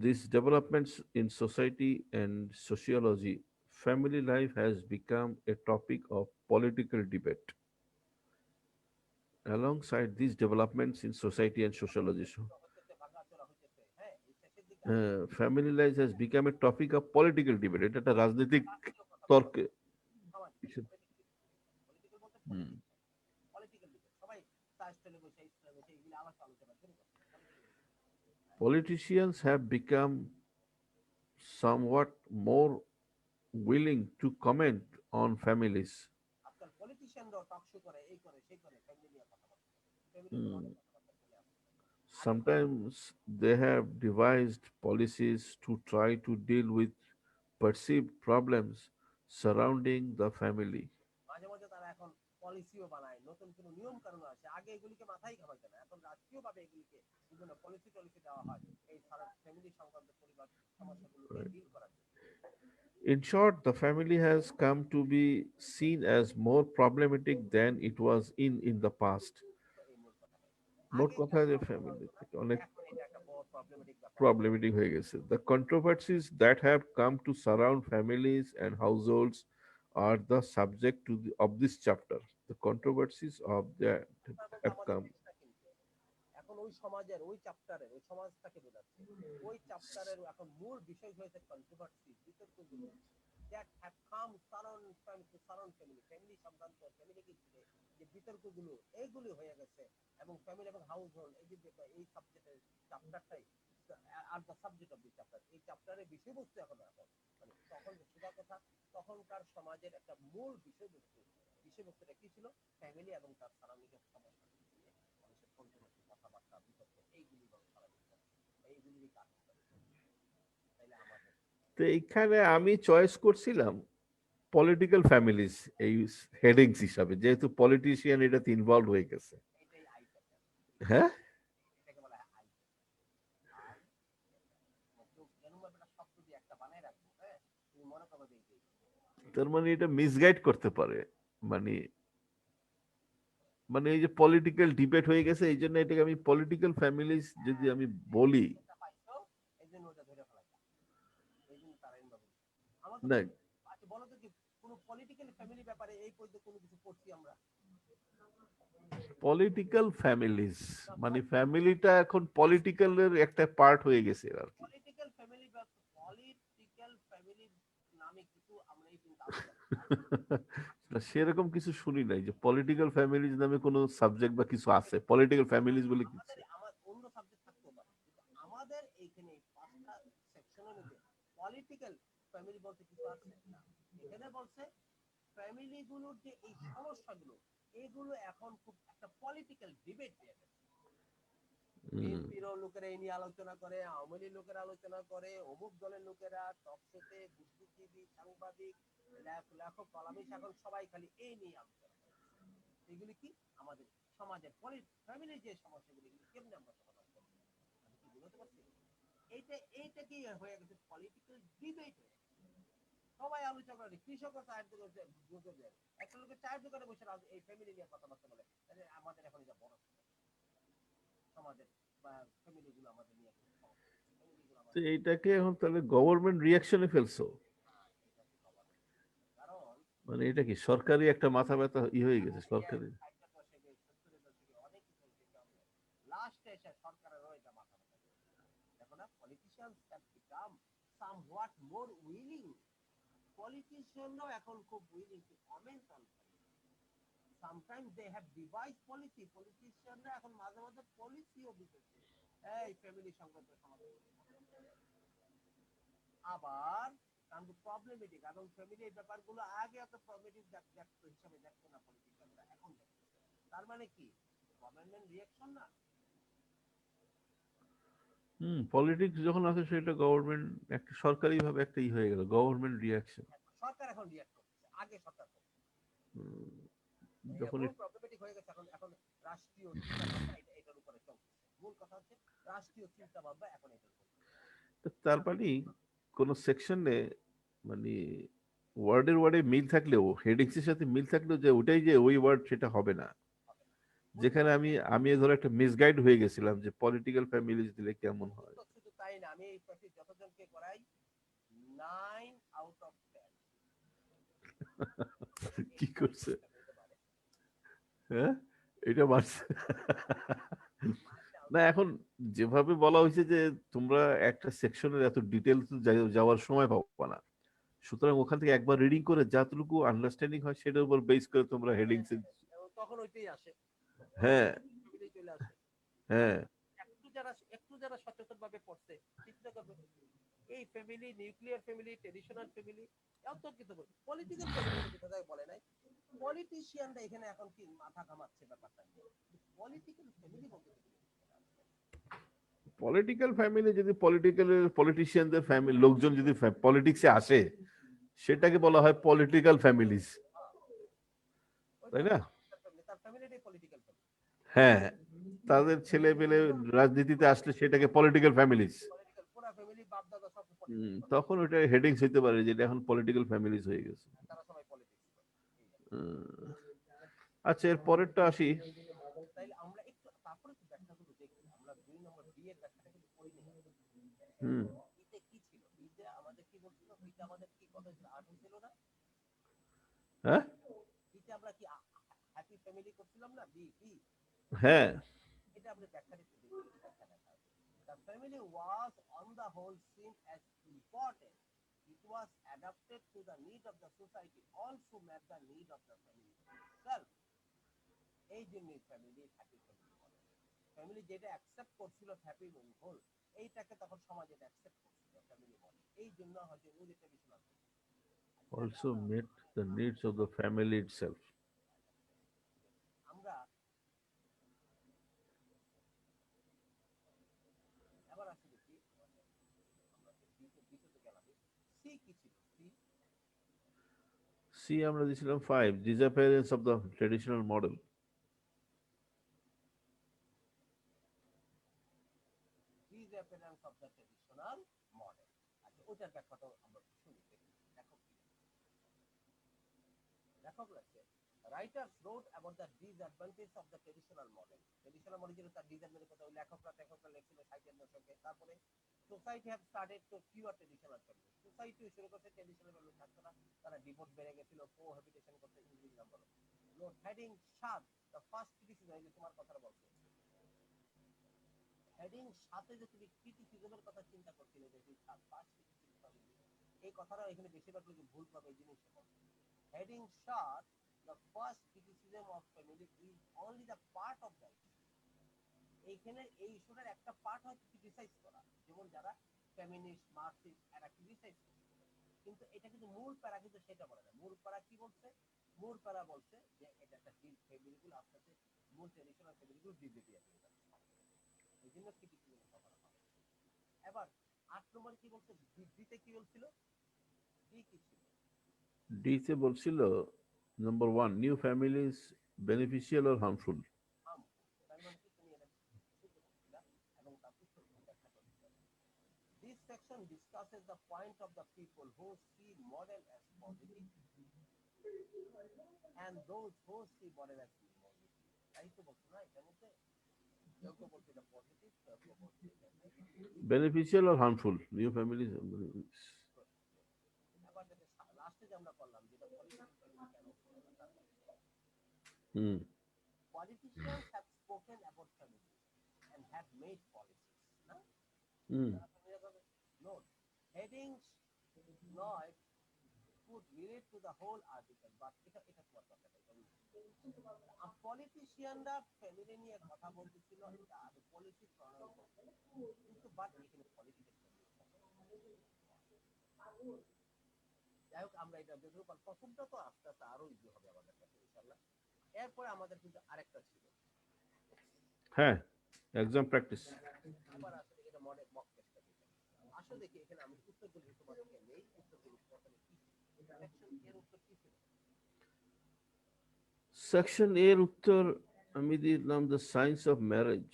these developments in society and sociology, family life has become a topic of political debate. Alongside these developments in society and sociology, হচ্ছে ভাঙাচোরা হইতেছে, হ্যাঁ, এই শেষের দিকে আসলে family life has become a topic of political debate. এটা একটা রাজনৈতিক রাষ্ট্রীয় কথা বলা তর্কে। হয়, সামাজিক পলিটিক্যাল বলতে হুম। পলিটিক্যাল ডিবেট, সবাই চা স্টলে বসে স্টলে বসে এগুলো আলোচনা শুরু করে political debate. Politicians have become somewhat more willing to comment on families. আজকাল পলিটিশিয়ানরাও টক শো করে, এই করে সেই করে, ফ্যামিলি নিয়ে কথা বলে, ফ্যামিলি নিয়ে Hmm. অনেক কথাবার্তা চলে আসে। আরেকটা Sometimes they have devised policies to try to deal with perceived problems surrounding the family. মাঝে মাঝে তারা এখন পলিসিও বানায়, নতুন কোনো নিয়ম কানুন আছে, আগে এগুলিকে মাথায় ঘামাইতো না, এখন রাষ্ট্রীয় ভাবে এগুলিকে বিভিন্ন পলিসি টলিসি দেওয়া হয় এই ফ্যামিলি সংক্রান্ত পরিবার সমস্যাগুলোকে Right. ডিল করার জন্য। In short, the family has come to be seen as more problematic than it was in the past. তো এই মূল কথাটা, মোট আগে এটা কথা যে প্রবলেম ফ্যামিলি হতো না, থেকে অনেক এখন এটা একটা বড় প্রবলেমেটিক ব্যাপার হয়ে গেছে। problematic হয়ে গেছে. The controversies that have come to surround families and households are the subject of this chapter. The controversies of that আপনার বলতে have আমাদের come. দেশটা কিন্তু এখন ওই সমাজের, ওই চ্যাপ্টারের, ওই সমাজটাকে বোঝাচ্ছে। ওই চ্যাপ্টারের এখন মূল বিষয় হয়েছে কন্ট্রোভার্সি, বিতর্কগুলো that have come surround family, family সংক্রান্ত, ফ্যামিলিকে ঘিরে যে বিতর্কগুলো, এইগুলি হয়ে গেছে। এবং ফ্যামিলি এবং হাউস হোল্ড, এই যে এই সাবজেক্টের চ্যাপ্টারটাই আর the subject of the chapter, এই চ্যাপ্টারের বিষয়বস্তু এখন মানে তখন সোজা কথা, তখনকার সমাজের একটা মূল বিষয়বস্তু, বিষয়বস্তুটা কি ছিল, ফ্যামিলি এবং তার সারাউন্ডিংয়ের সমস্যা নিয়ে মানুষের কন্ট্রোভার্সি, কথাবার্তা, বিতর্ক, এইগুলি এইগুলিরই কাজ। তাইলে আমাদের তো এইখানে আমি চয়েস করছিলাম পলিটিক্যাল ফ্যামিলিজ এই হেডিংস হিসাবে, যেহেতু পলিটিশিয়ান এটাতে ইনভলভ হয়ে গেছে। এটাই আই প্যাটার্ন, হ্যাঁ, এটাকে বলা হয় আই আই এরকম একটা শব্দ দিয়ে একটা বানায় রাখবো, হ্যাঁ, তুমি মনে করো যে এইটাই। তার মানে এটা মিসগাইড করতে পারে, মানে মানে এই যে পলিটিক্যাল ডিবেট হয়ে গেছে, এই জন্য এটাকে আমি পলিটিক্যাল ফ্যামিলিজ যদি আমি বলি। যেটা পাইছো এই জন্য ওটা ধরে ফেলা যায়, এই জন্য তারা ইনভাবে আমার তো না, আচ্ছা বলো তো কি কোনো পলিটিক্যাল ফ্যামিলি ব্যাপারে এই পর্যন্ত কোনো কিছু পড়ছি আমরা? পলিটিক্যাল ফ্যামিলিজ না, মানে ফ্যামিলিটা এখন পলিটিক্যালের একটা পার্ট হয়ে গেছে আর কি। পলিটিক্যাল ফ্যামিলি বা পলিটিক্যাল ফ্যামিলির নামে কিছু আমরা এই কিন্তু আলোচনা না, সেরকম কিছু শুনি নাই যে পলিটিক্যাল ফ্যামিলিজ নামে কোনো সাবজেক্ট বা কিছু আছে, পলিটিক্যাল ফ্যামিলিজ বলে কিছু। আমাদের আমার অন্য সাবজেক্ট থাকতেও পারে, কিন্তু আমাদের এইখানে এই 5টা সেকশনের মধ্যে পলিটিক্যাল ফ্যামিলি বলতে কিছু আছে না। এখানে বলছে ফ্যামিলিগুলোর যে এই সমস্যাগুলো, এগুলো এখন খুব একটা পলিটিক্যাল ডিবেট হয়ে গেছে। বিএনপির লোকেরা এই নিয়ে আলোচনা করে, আওয়ামী লীগের লোকেরা আলোচনা করে, অমুক দলের লোকেরা টকশোতে, বুদ্ধিজীবী, সাংবাদিক, লেখক, কলামিস্ট, এখন সবাই খালি এই নিয়ে আলোচনা করে। এগুলি কি আমাদের সমাজের ফ্যামিলির যে সমস্যাগুলি এগুলি কেমনে আমরা সমাধান করবো, আমি কি বুঝতে পারছি? এইটা কি হয়ে গেছে পলিটিক্যাল ডিবেট। সবাই আলোচনা করে, কৃষকও চায়ের দোকানে বসে যায়, একটা লোকের চায়ের দোকানে বসে এই ফ্যামিলি নিয়ে কথাবার্তা বলে, তাহলে আমাদের এখন এটা বড় সমাজের বা ফ্যামিলি গুলো আমাদের নিয়ে খুব সমস্যা, ফ্যামিলিগুলো তো আমাদের এইটাকে এখন তাহলে গভর্নমেন্ট রিয়াকশনে ফেলছো, এটা কি খবর। কারণ মানে এটা কি সরকারি একটা মাথা ব্যথা হয়ে গেছে সরকারি? লাস্টে এসে সরকারেরও এটা মাথা ব্যথা। দেখো না, politicians have become somewhat more willing. পলিটিশিয়ানরাও এখন খুব willing to comment on. sometimes they have devised policy. পলিটিশিয়ানরা এখন মাঝে মাঝে পলিসিও দিতেছে, এই ফ্যামিলি সংক্রান্ত সমাধান। আবার কিন্তু প্রবলেমেটিক, এবং ফ্যামিলি এই ব্যাপারগুলো আগে এত প্রবলেমেটিক দেখতো হিসাবে দেখতো না পলিটিশিয়ানরা, এখন দেখতেছে। তার মানে কি গভর্নমেন্ট রিঅ্যাকশন না। পলিটিক্স যখন আছে সেটা গভর্নমেন্ট একটা সরকারি ভাবে একটা হয়ে গেল গভর্নমেন্ট রিয়াকশন। সরকার এখন রিঅ্যাক্ট করছে, আগে সরকার করছে। যখন এমন প্রবলেমেটিক হয়ে গেছে এখন, এখন রাষ্ট্রীয় চিন্তা ভাবনা এটার উপরে চলছে। মূল কথা হচ্ছে রাষ্ট্রীয় চিন্তা ভাবনা এখন এটার উপরে। তার মানে কোন সেকশনে মানে ওয়ার্ডের ওয়ার্ডে মিল থাকলেও হেডিংস এর সাথে মিল থাকলেও যে ওটাই যে ওই ওয়ার্ড সেটা হবে না। যেখানে আমি আমি ধরো একটা মিসগাইড হয়ে গেছিলাম যে পলিটিক্যাল ফ্যামিলিজ দিলে কেমন হয়। শুধু তাই না, আমি এই প্র্যাকটিস যতজনকে করাই 9 আউট অফ 10 কি করছে? হ্যাঁ, এটা মারছে। না এখন যেভাবে বলা হয়েছে যে তোমরা একটা সেকশনের এত ডিটেলস যাওয়ার সময় পাবো না, সুতরাং ওখান থেকে একবার রিডিং করে যতটুকু আন্ডারস্ট্যান্ডিং হয় সেটার উপর বেস করে তোমরা হেডিংস। তখন ওইটাই আসে, হ্যাঁ চলে আসে। হ্যাঁ, একটু যারা সচেতন ভাবে পড়ছে চিন্তা করবে, এই family nuclear family, traditional family, এত কিছু পলিটিক্যাল ফ্যামিলি কোথায় বলে নাই। পলিটিশিয়ানরা এখানে এখন কি মাথা ঘামাচ্ছে ব্যাপারটা নিয়ে, পলিটিক্যাল ফ্যামিলি বলতে পলিটিক্যাল ফ্যামিলি যদি পলিটিশিয়ানদের ফ্যামিলি লোকজন যদি পলিটিক্সে আসে সেটাকে বলা হয় পলিটিক্যাল ফ্যামিলিজ, তাই না? তার ফ্যামিলিটাই পলিটিক্যাল ফ্যামিলি। হ্যাঁ, তাদের ছেলে পেলে রাজনীতিতে আসলে সেটাকে পলিটিক্যাল ফ্যামিলিজ। পলিটিক্যাল পুরো ফ্যামিলি বাপ দাদা সব তখন ওটা হেডিংস হইতে পারে যেটা এখন পলিটিক্যাল ফ্যামিলিজ হয়ে গেছে। তারা সবাই পলিটিক্স। আচ্ছা, এর পরেরটা আসি। তাইলে আমরা একটু তারপরে একটু ব্যাখ্যাগুলো দেখি, আমরা 2 নম্বর বি এর ব্যাখ্যাটা কিন্তু পড়ি নাই। হুম বিতে কি ছিল, বিতে আমাদের কি বলছিল, বিতে আমাদের কি কথা ছিল, আর্ট ছিল না? হ্যাঁ বিতে আমরা কি হ্যাপি ফ্যামিলি করছিলাম না? বি বি হ্যাঁ এটা আমরা ব্যাখ্যাটা একটু দেখি, কি ব্যাখ্যা দেখা আছে। The family was on the whole seen as important. It was adapted to the need of the society, also met the need of the family itself. এই জন্যই ফ্যামিলি হ্যাপি ফ্যামিলি বলে। ফ্যামিলি যেটা অ্যাকসেপ্ট করছিল happy whole, এইটাকে তখন সমাজ এটা accept করছিল ফ্যামিলি বলে, এই জন্য হয়তো ওই traditional. also met the needs of the family itself. আমরা এবার আসি দেখি, আমরা বিতে গেলাম। সি কি ছিল, সি সি আমরা দিয়েছিলাম 5 disappearance of the traditional model. disappearance of the traditional model। আচ্ছা, ওটার ব্যাখ্যাটাও আমরা শুনি দেখি লেখক কি লেখক আছে। Writers wrote about the disadvantage of the traditional model. Traditional model যেটা তার ডিসঅ্যাডভান্টেজ কথা ওই লেখকরা লেখছিল 60 এর দশকে। তারপরে society have started to pure traditional family. Society শুরু করতে ট্রেডিশনাল ফ্যামিলি থাকতো না, তারা ডিভোর্স বেড়ে গেছিল, কোহ্যাবিটেশন করতে English number. Note heading 7 the first criticism, এই যে তোমার কথা বলছো, হেডিং 7 যে তুমি ক্রিটিসিজমের কথা চিন্তা করছিলে, যে ফার্স্ট ক্রিটিসিজম, এই কথাটা এখানে বেশিরভাগ লোক ভুল পাবে এই জিনিসটা বলছে। Heading 7 the first criticism of family is only the part of the issue. এইখানে এই ইস্যুটার একটা পার্ট হয়তো ক্রিটিসাইজ করা, যেমন যারা ফেমিনিস্ট মার্কসিস্ট এরা ক্রিটিসাইজ করছে, কিন্তু এটা কিন্তু মূল প্যারা কিন্তু সেটা বলে না। মূল প্যারা কি বলছে? মূল প্যারা বলছে যে এটা একটা ফ্যামিলিগুলো আস্তে আস্তে মূল ট্রেডিশনাল ফ্যামিলিগুলো ডিসঅ্যাপিয়ার হয়ে যাচ্ছে, এই জন্য ক্রিটিসিজমের কথা বলা। এবার 8 নম্বর কি বলছে, ডিতে কি বলছিল, ডি কি ছিল? ডি তে বলছিল number 1 new families beneficial or harmful? harmful. তার মানে কি তুমি এটা শুনতে পাচ্ছিলা এবং তার উত্তরগুলো ব্যাখ্যা করতে পারো। This section discusses the point of the people who see model as positive and those who see model as negative. তাই তো বলছো না এটার মধ্যে কেউ কেউ বলছে এটা পজিটিভ, কেউ কেউ বলছে এটা negative. Beneficial or harmful? New families. আবার যেটা লাস্টে যে আমরা করলাম যেটা পলিটিক্যাল ফ্যামিলি কেন হচ্ছে না তার Hmm. politicians have spoken about families and have made policies. না Hmm. note headings নয় could relate to the whole article but এটা তোমার কথা পলিটিশিয়ানরা ফ্যামিলি নিয়ে কথা বলতেছিল এটা আগে পলিসি প্রণয়ন করতে কিন্তু বাট এখানে পলিটিক্যাল যাই হোক আমরা এটা দেখব প্রথমটা তো আস্তে আস্তে আরো ইজি হবে আমাদের কাছে ইনশাআল্লাহ এরপরে আমাদের কিন্তু আরেকটা ছিল হ্যাঁ এক্সাম প্র্যাকটিস আবার আসলে এটা মডেল মক টেস্টটা দিতে আসলে দেখি এখানে আমি উত্তরগুলো তোমাদেরকে নেই উত্তরগুলো প্রথমে কি সেকশন এর উত্তর কি ছিল সেকশন এর উত্তর আমি দিলাম দ্য সায়েন্স অফ ম্যারেজ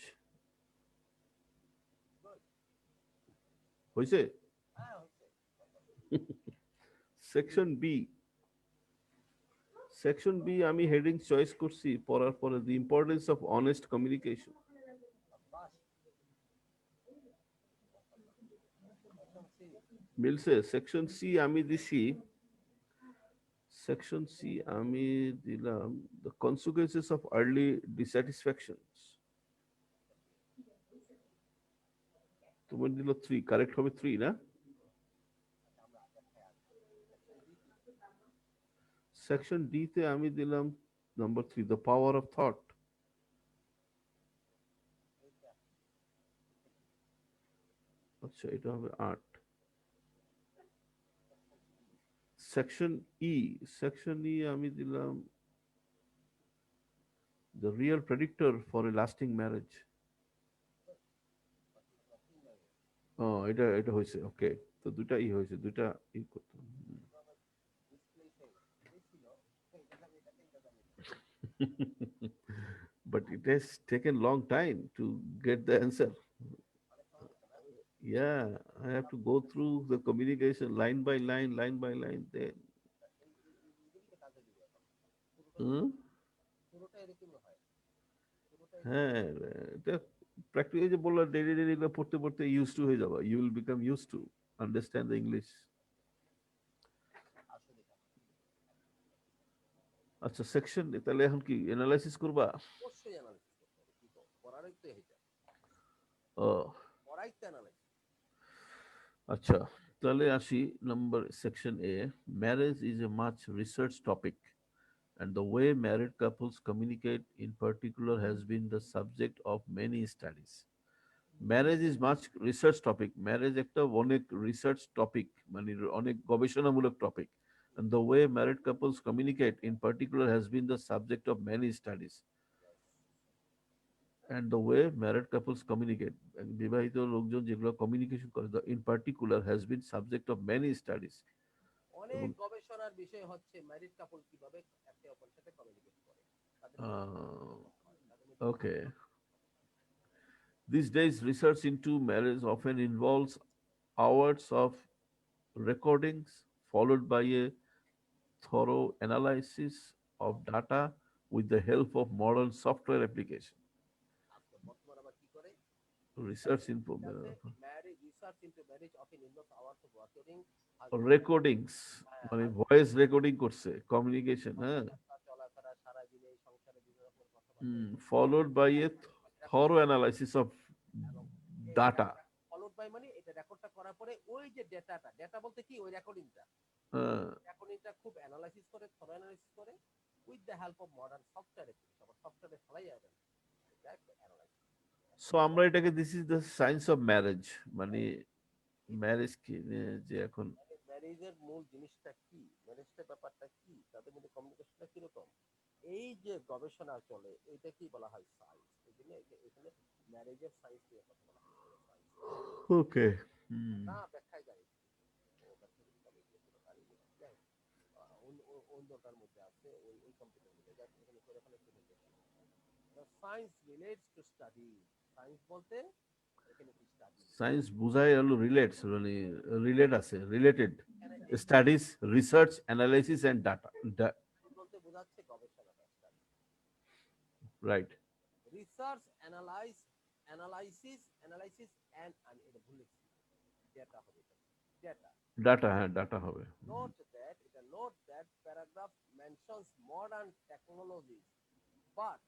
হয়েছে হ্যাঁ হচ্ছে সেকশন বি আমি হেডিং চয়েস করছি পড়ার পরে the importance of honest communication বাস মিলছে সেকশন সি আমি দিছি সেকশন সি আমি দিলাম the consequences of early dissatisfactions তোমার দিল 3 কারেক্ট হবে 3 না সেকশন ডি তে আমি দিলাম number 3 the power of thought আচ্ছা এটা হবে 8 সেকশন ই আমি দিলাম the real predictor for a lasting marriage ও এটা এটা হয়েছে ওকে তো দুটা ই হয়েছে দুটা ই করতাম but it has taken long time to get the answer. Yeah, I have to go through the communication line by line. Then, হুম? পুরোটা এরকমই হয় পুরোটাই হ্যাঁ, এটা প্র্যাকটিক্যালি যে বললাম ডেইলি ডেইলি পড়তে পড়তে ইউজ টু হয়ে যাবা you will become use to understand the English আসলে আচ্ছা সেকশন তাহলে এখন কি অ্যানালাইসিস করবা অবশ্যই অ্যানালাইসিস করতে হবে কি তো পড়ারই তো এটা ও পড়াই তো অ্যানালাইসিস আচ্ছা তাহলে আসি number section a marriage is a much research topic and the way married couples communicate in particular has been the subject of many studies. Marriage is much research topic. Marriage একটা অনেক research topic মানে অনেক গবেষণামূলক topic. And the way married couples communicate in particular has been the subject of many studies. And the way married couples communicate বিবাহিত লোকজন যেগুলো communication করে in particular has been subject of many studies. অনেক এবং গবেষণার বিষয় হচ্ছে married couple কিভাবে একে অপরের সাথে কমিউনিকেট করে তাদের okay. These days, research into marriage often involves hours of recordings followed by a thorough analysis of data with the help of modern software application. আজকে বর্তমান আবার কি করে Research info marriage research into marriage of involves hours of working recordings মানে voice recording করছে communication হ্যাঁ চলাফেরা সারা দিনে এই সংসারে বিভিন্ন রকম কথাবার্তা followed by a thorough analysis of এবং data ফলোড বাই মানে এটা রেকর্ডটা করার পরে ওই যে ডেটাটা ডেটা বলতে কি ওই রেকর্ডিংটা খুব অ্যানালাইসিস করে থরো অ্যানালাইসিস করে with the help of modern software আবার সফটওয়্যারে ফেলাই যাবে সো আমরা এটাকে this is the science of marriage মানে ম্যারেজ কি যে এখন ম্যারেজের মূল জিনিসটা কি ম্যারেজটা ব্যাপারটা কি তাদের মধ্যে কমিউনিকেশনটা কিরকম এই যে গবেষণা চলে এটা কি বলা হয় সায়েন্স এই জন্য এখানে ম্যারেজের সায়েন্স নিয়ে কথা বলা হয় ওকে না ব্যাখ্যায় যায় অন্যটার মধ্যে আছে ওই কম্পিউটার মধ্যে এখানে করে ফেলে The science relates to study. Science বলতে এখানে কি study? সায়েন্স বুঝায় হলো রিলেটস মানে রিলেট আছে রিলেটেড এখানে এই যে studies research analysis and data বলতে বোঝাচ্ছে গবেষণাটা study. Right Research, analysis and আমি এটা ভুলেছি ডেটা হবে ডেটা. ডাটা হ্যাঁ ডাটা হবে Note that paragraph mentions modern technologies, but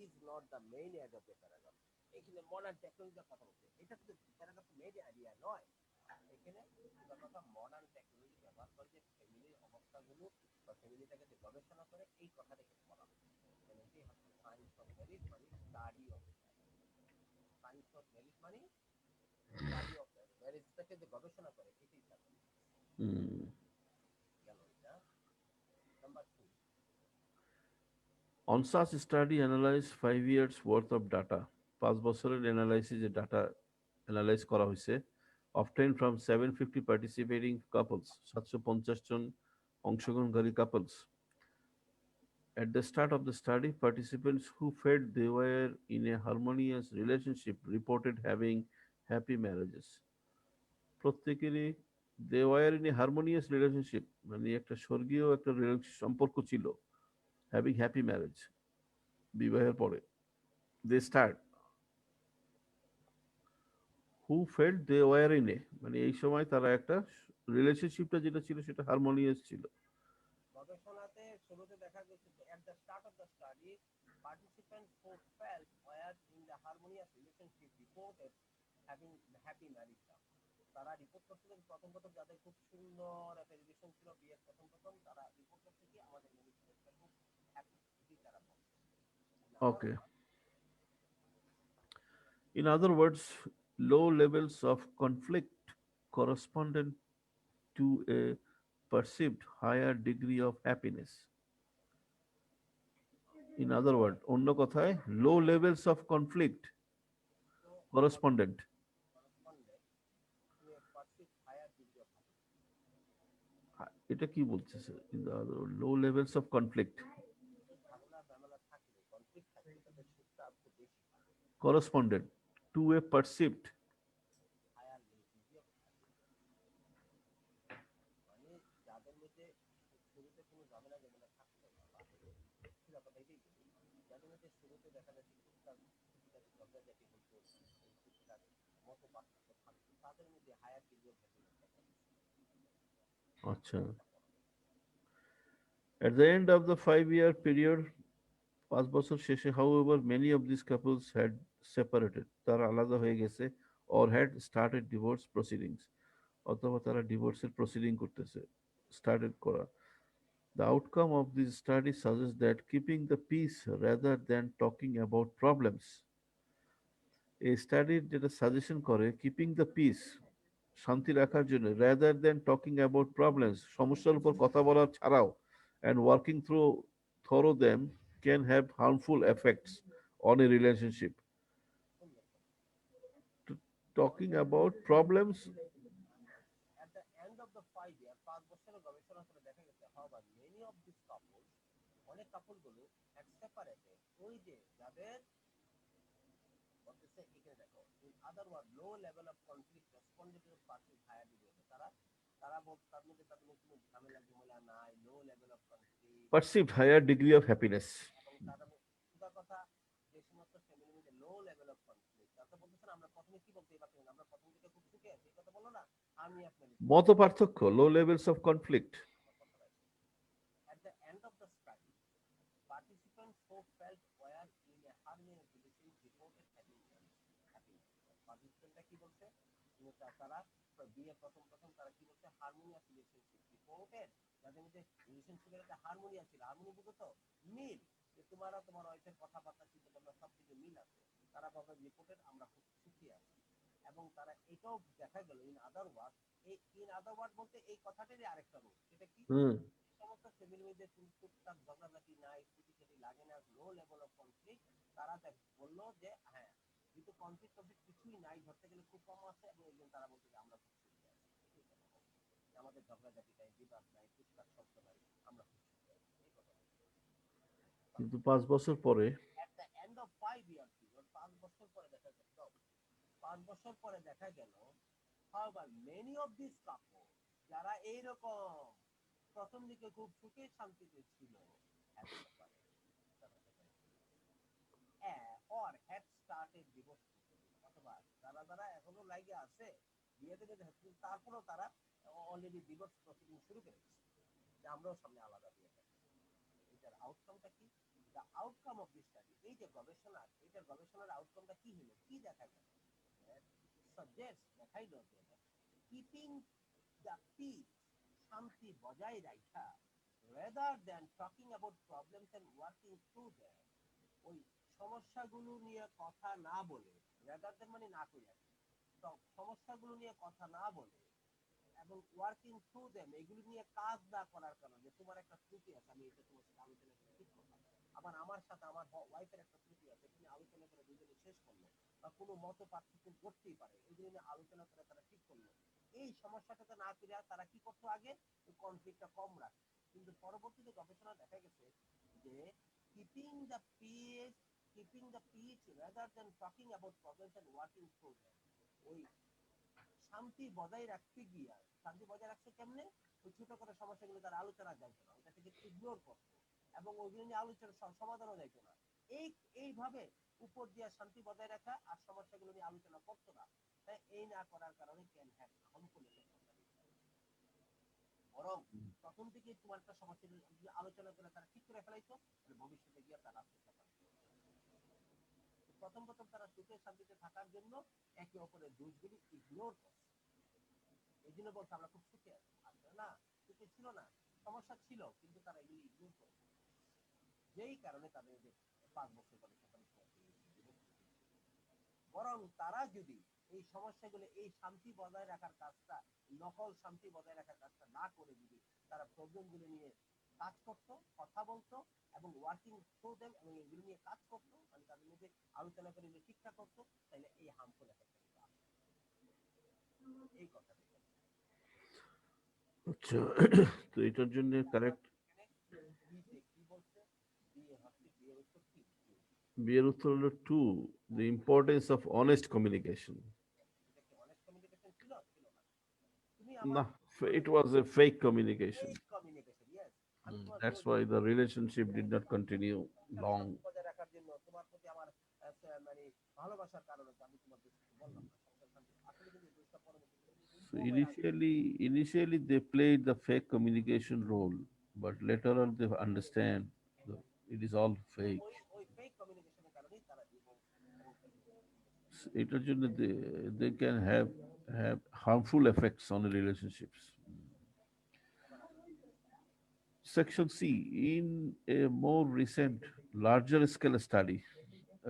is not the main aid of the paragraph. এখানে মডার্ন টেকনোলজির কথা বলছে, এটা কিন্তু প্যারাগ্রাফ মেইন আইডিয়া নয়। এখানে পুরো কথা মডার্ন টেকনোলজি ব্যবহার করে যে ফ্যামিলির অবস্থাগুলো বা ফ্যামিলিটাকে যে গবেষণা করে এই কথাটা এখানে বলা হচ্ছে। এখানে কি হচ্ছে সায়েন্স অফ ম্যারিজ মানে study of science of marriage মানে স্টাডি অফ ম্যারিজটাকে যে গবেষণা করে এটাই তার গেল এটা। Number 2, On such study analyze 5 years worth of data 5 বছরের অ্যানালাইসিস যে ডাটা অ্যানালাইজ করা হয়েছে obtained from 750 participating couples 750 জন অংশগ্রহণকারী couples. At the start of the study, participants who felt they were in a harmonious relationship reported having happy marriages. প্রত্যেকেরই they were in a harmonious relationship মানে একটা স্বর্গীয় একটা সম্পর্ক ছিল having happy marriage বিবাহের পরে they start who felt they were in a মানে এই সময় তারা একটা রিলেশনশিপটা যেটা ছিল সেটা হারমোনিয়াস ছিল গবেষণাতে শুরুতে দেখা গেছে যে at the start of the study participants who felt were in the harmonious relationship reported having happy marriage. তারা রিপোর্ট করছিলেন প্রথম প্রথম যাদের খুব সুন্দর একটা রিলেশন ছিল বিয়ের প্রথম প্রথম তারা রিপোর্ট করছে কি আমাদের রিলেশনটা খুব হ্যাপি এটি তারা বলছে। okay in other words low levels of conflict corresponded to a perceived higher degree of happiness in other words অন্য কথায় low levels of conflict correspondent এটা কি বলতেছে in the other word, low levels of conflict corresponded to a perceived যাদের মধ্যে শুরুতে কোনো ঝামেলা ঝামেলা থাকতো না বা কথা এটাই বলি যাদের মধ্যে শুরুতে দেখা যাচ্ছে টুকটাক টুকিটাকি ঝগড়াঝাটি হতো টুকটাক মত পার্থক্য থাকতো তাদের মধ্যে হায়ার ডিগ্রি অফ হ্যাপিনেস দেখা যাচ্ছে। আচ্ছা at the end of the 5 year period 5 বছর শেষে however many of these couples had separated তারা আলাদা হয়ে গেছে or had started divorce proceedings অথবা তারা ডিভোর্সের প্রসিডিং করতেছে started করা the outcome of this study suggests that keeping the peace rather than talking about problems এই স্টাডির যেটা সাজেশন করে কিপিং দ্য পিস শান্তি রাখার জন্য rather than talking about problems সমস্যার উপর কথা বলা ছাড়াও and working through them can have harmful effects on a relationship talking about problems At the end of the 5 year 5 বছরের গবেষণা করে দেখা গেছে however many of these couples অনেক কাপল গুলো had separated ওই যে যাদের বলতেছে এখানে দেখো in other word low level of conflict responded to parties higher degree তারা তারা তার মধ্যে তাদের মধ্যে কোনো ঝামেলা ঝামেলা নাই low level of conflict perceived higher degree of happiness এবং তারা সুদা কথা যে সমস্ত ফ্যামিলির মধ্যে লো লেভেল অফ কনফ্লিক্ট তাতে বলতেছেন আমরা প্রথমে কি বলতে পারতেন আমরা প্রথম থেকে খুব সুখে আছি এই কথা বলো না আমি আপনার মত পার্থক্য low levels of conflict at the end of the study participants who felt were in a harmonious relationship reported having happiness participantরা কি বলছে তারা বিয়ে প্রথম প্রথম তারা কি বলছে হারমোনিয়াস রিলেশনশিপ রিপোর্টেড যাদের মধ্যে রিলেশনশিপের একটা হারমোনিয়া ছিল হারমোনি বুঝো তো মিল যে তোমার তোমার ওয়াইফের কথাবার্তা চিন্তা ভাবনা সব কিছু মিল আছে তারা বলবে রিপোর্টেড আমরা খুব সুখী আছি এবং তারা এটাও দেখা গেল ইন আদার ওয়ার্ড এই ইন আদার ওয়ার্ড বলতে এই কথাটারই আরেকটা রূপ সেটা কি সমস্ত ফ্যামিলির মধ্যে টুকটাক ঝগড়াঝাটি নাই খুঁটিখাটি লাগে না লো লেভেল অফ কনফ্লিক্ট তারা বললো যে হ্যাঁ কিন্তু কনফ্লিক্ট কিছুই নাই ধরতে গেলে খুব কম আছে এবং এই জন্য তারা বলছে যে আমরা খুব সুখী আছি আমাদের ঝগড়াঝাটি নাই বিবাদ নাই টুকটাক শব্দ নাই আমরা খুব সুখী আছি এই কথা কিন্তু 5 বছর পরে at the দিস কাপল, যারা এইরকম প্রথম দিকে খুব সুখে শান্তিতে ছিল, had separated, or had started divorce, অথবা যারা যারা এখনো লাগে আছে বিয়ে থেকে তারপরেও তারা অলরেডি ডিভোর্স প্রসিডিং শুরু করেছে, যে আমরাও সামনে আলাদা বিয়ে করব। এটার আউটকামটা কি? The outcome of this study, এই যে গবেষণা, এটার গবেষণার আউটকামটা কি হলো, কি দেখা গেল? সাজেস্ট, দেখাই গেল কিপিং দ্য পিস, শান্তি বজায় রাখা, rather than talking about problems and working through them, ওই সমস্যাগুলো নিয়ে কথা না বলে, rather than মানে না করে, তো সমস্যাগুলো নিয়ে কথা না বলে এবং ওয়ার্কিং থ্রু দেম, এগুলি নিয়ে কাজ না করার কারণে, তোমার একটা ত্রুটি আছে, আমি এটা তোমার সাথে আলোচনা করে ঠিক করলাম, আবার আমার সাথে আমার ওয়াইফের একটা ত্রুটি আছে, তুমি আলোচনা করে দুজনে শেষ করলো, বা কোনো মত পার্থক্য করতেই পারে, এগুলি নিয়ে আলোচনা করে তারা ঠিক করলো। এই সমস্যাটাতে না করে তারা কি করতো, আগে কনফ্লিক্টটা কম রাখে। কিন্তু পরবর্তীতে গবেষণা দেখা গেছে যে keeping the peace, keeping the peace rather than talking about problems and working through them, ওই শান্তি বজায় রাখতে গিয়া, শান্তি বজায় রাখছে কেমনে, ওই ছোট করে সমস্যাগুলো তারা আলোচনা যাইতো না, ওটা থেকে ইগনোর করতো এবং ওইগুলো নিয়ে আলোচনা সমাধানও যাইতো না। এইভাবে উপর দিয়ে শান্তি বজায় রাখা আর সমস্যাগুলো নিয়ে আলোচনা করতো না। তাই এই না করার কারণে ক্যান হ্যাভ হার্মফুল এফেক্ট, বরং প্রথম থেকে তোমার একটা সমস্যা আলোচনা করে তারা ঠিক করে ফেলাইতো, ভবিষ্যতে গিয়ে তারা প্রথম প্রথম তারা সুখে শান্তিতে থাকার জন্য একে অপরের দোষগুলি ইগনোর করছে। এই জন্য বলছে আমরা খুব সুখে আছি, না সুখে ছিল না, সমস্যা ছিল, কিন্তু তারা এগুলি ইগনোর করে, যেই কারণে তাদের 5 বছর পরে বরং তারা যদি এই সমস্যাগুলো, এই শান্তি বজায় রাখার কাজটা, নকল শান্তি বজায় রাখার কাজটা না করে যদি তারা প্রবলেমগুলো নিয়ে কাজ করতো, কথা বলতো এবং ওয়ার্কিং থ্রু দেম, এবং এগুলো নিয়ে কাজ করতো, মানে তাদের মধ্যে আলোচনা করে যদি ঠিকঠাক করতো, তাহলে এই হার্মফুল এফেক্ট এই কথা। আচ্ছা, তো এটার জন্য কারেক্ট কি বলছে বিয়ে হচ্ছে, বিয়ের উত্তর কি? বিয়ের উত্তর হলো 2, the importance of honest communication. এটা কি অনেস্ট কমিউনিকেশন ছিল, ছিল না? তুমি আমার No, it was a fake communication. Communication, yes. আমি তোমার That's why the relationship did not continue long. বজায় রাখার জন্য, তোমার প্রতি আমার মানে ভালোবাসার কারণে আমি তোমাকে বললাম না, আসলে কিন্তু দোষটা পরবর্তীতে So initially they played the fake communication role, but later on they understand the, it is all fake. ওই ফেক কমিউনিকেশনের কারণেই তারা ডিভোর্স এবং এটার জন্য they can have harmful effects on the relationships. Section C, in a more recent larger scale study,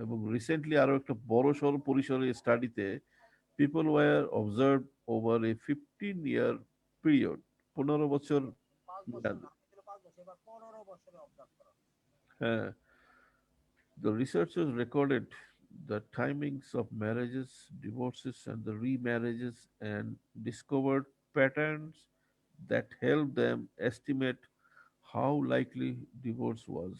এবং recently আরো একটা বড় সড় পরিসরে স্টাডিতে people were observed over a 15-year period, 15 বছর 5 বছর মেয়াদে। না, ছিল 5 বছর, এবার 15 বছরে অবজার্ভ করা। হ্যাঁ, the researchers recorded the timings of marriages, divorces, and the remarriages and discovered patterns that helped them estimate how likely divorce was.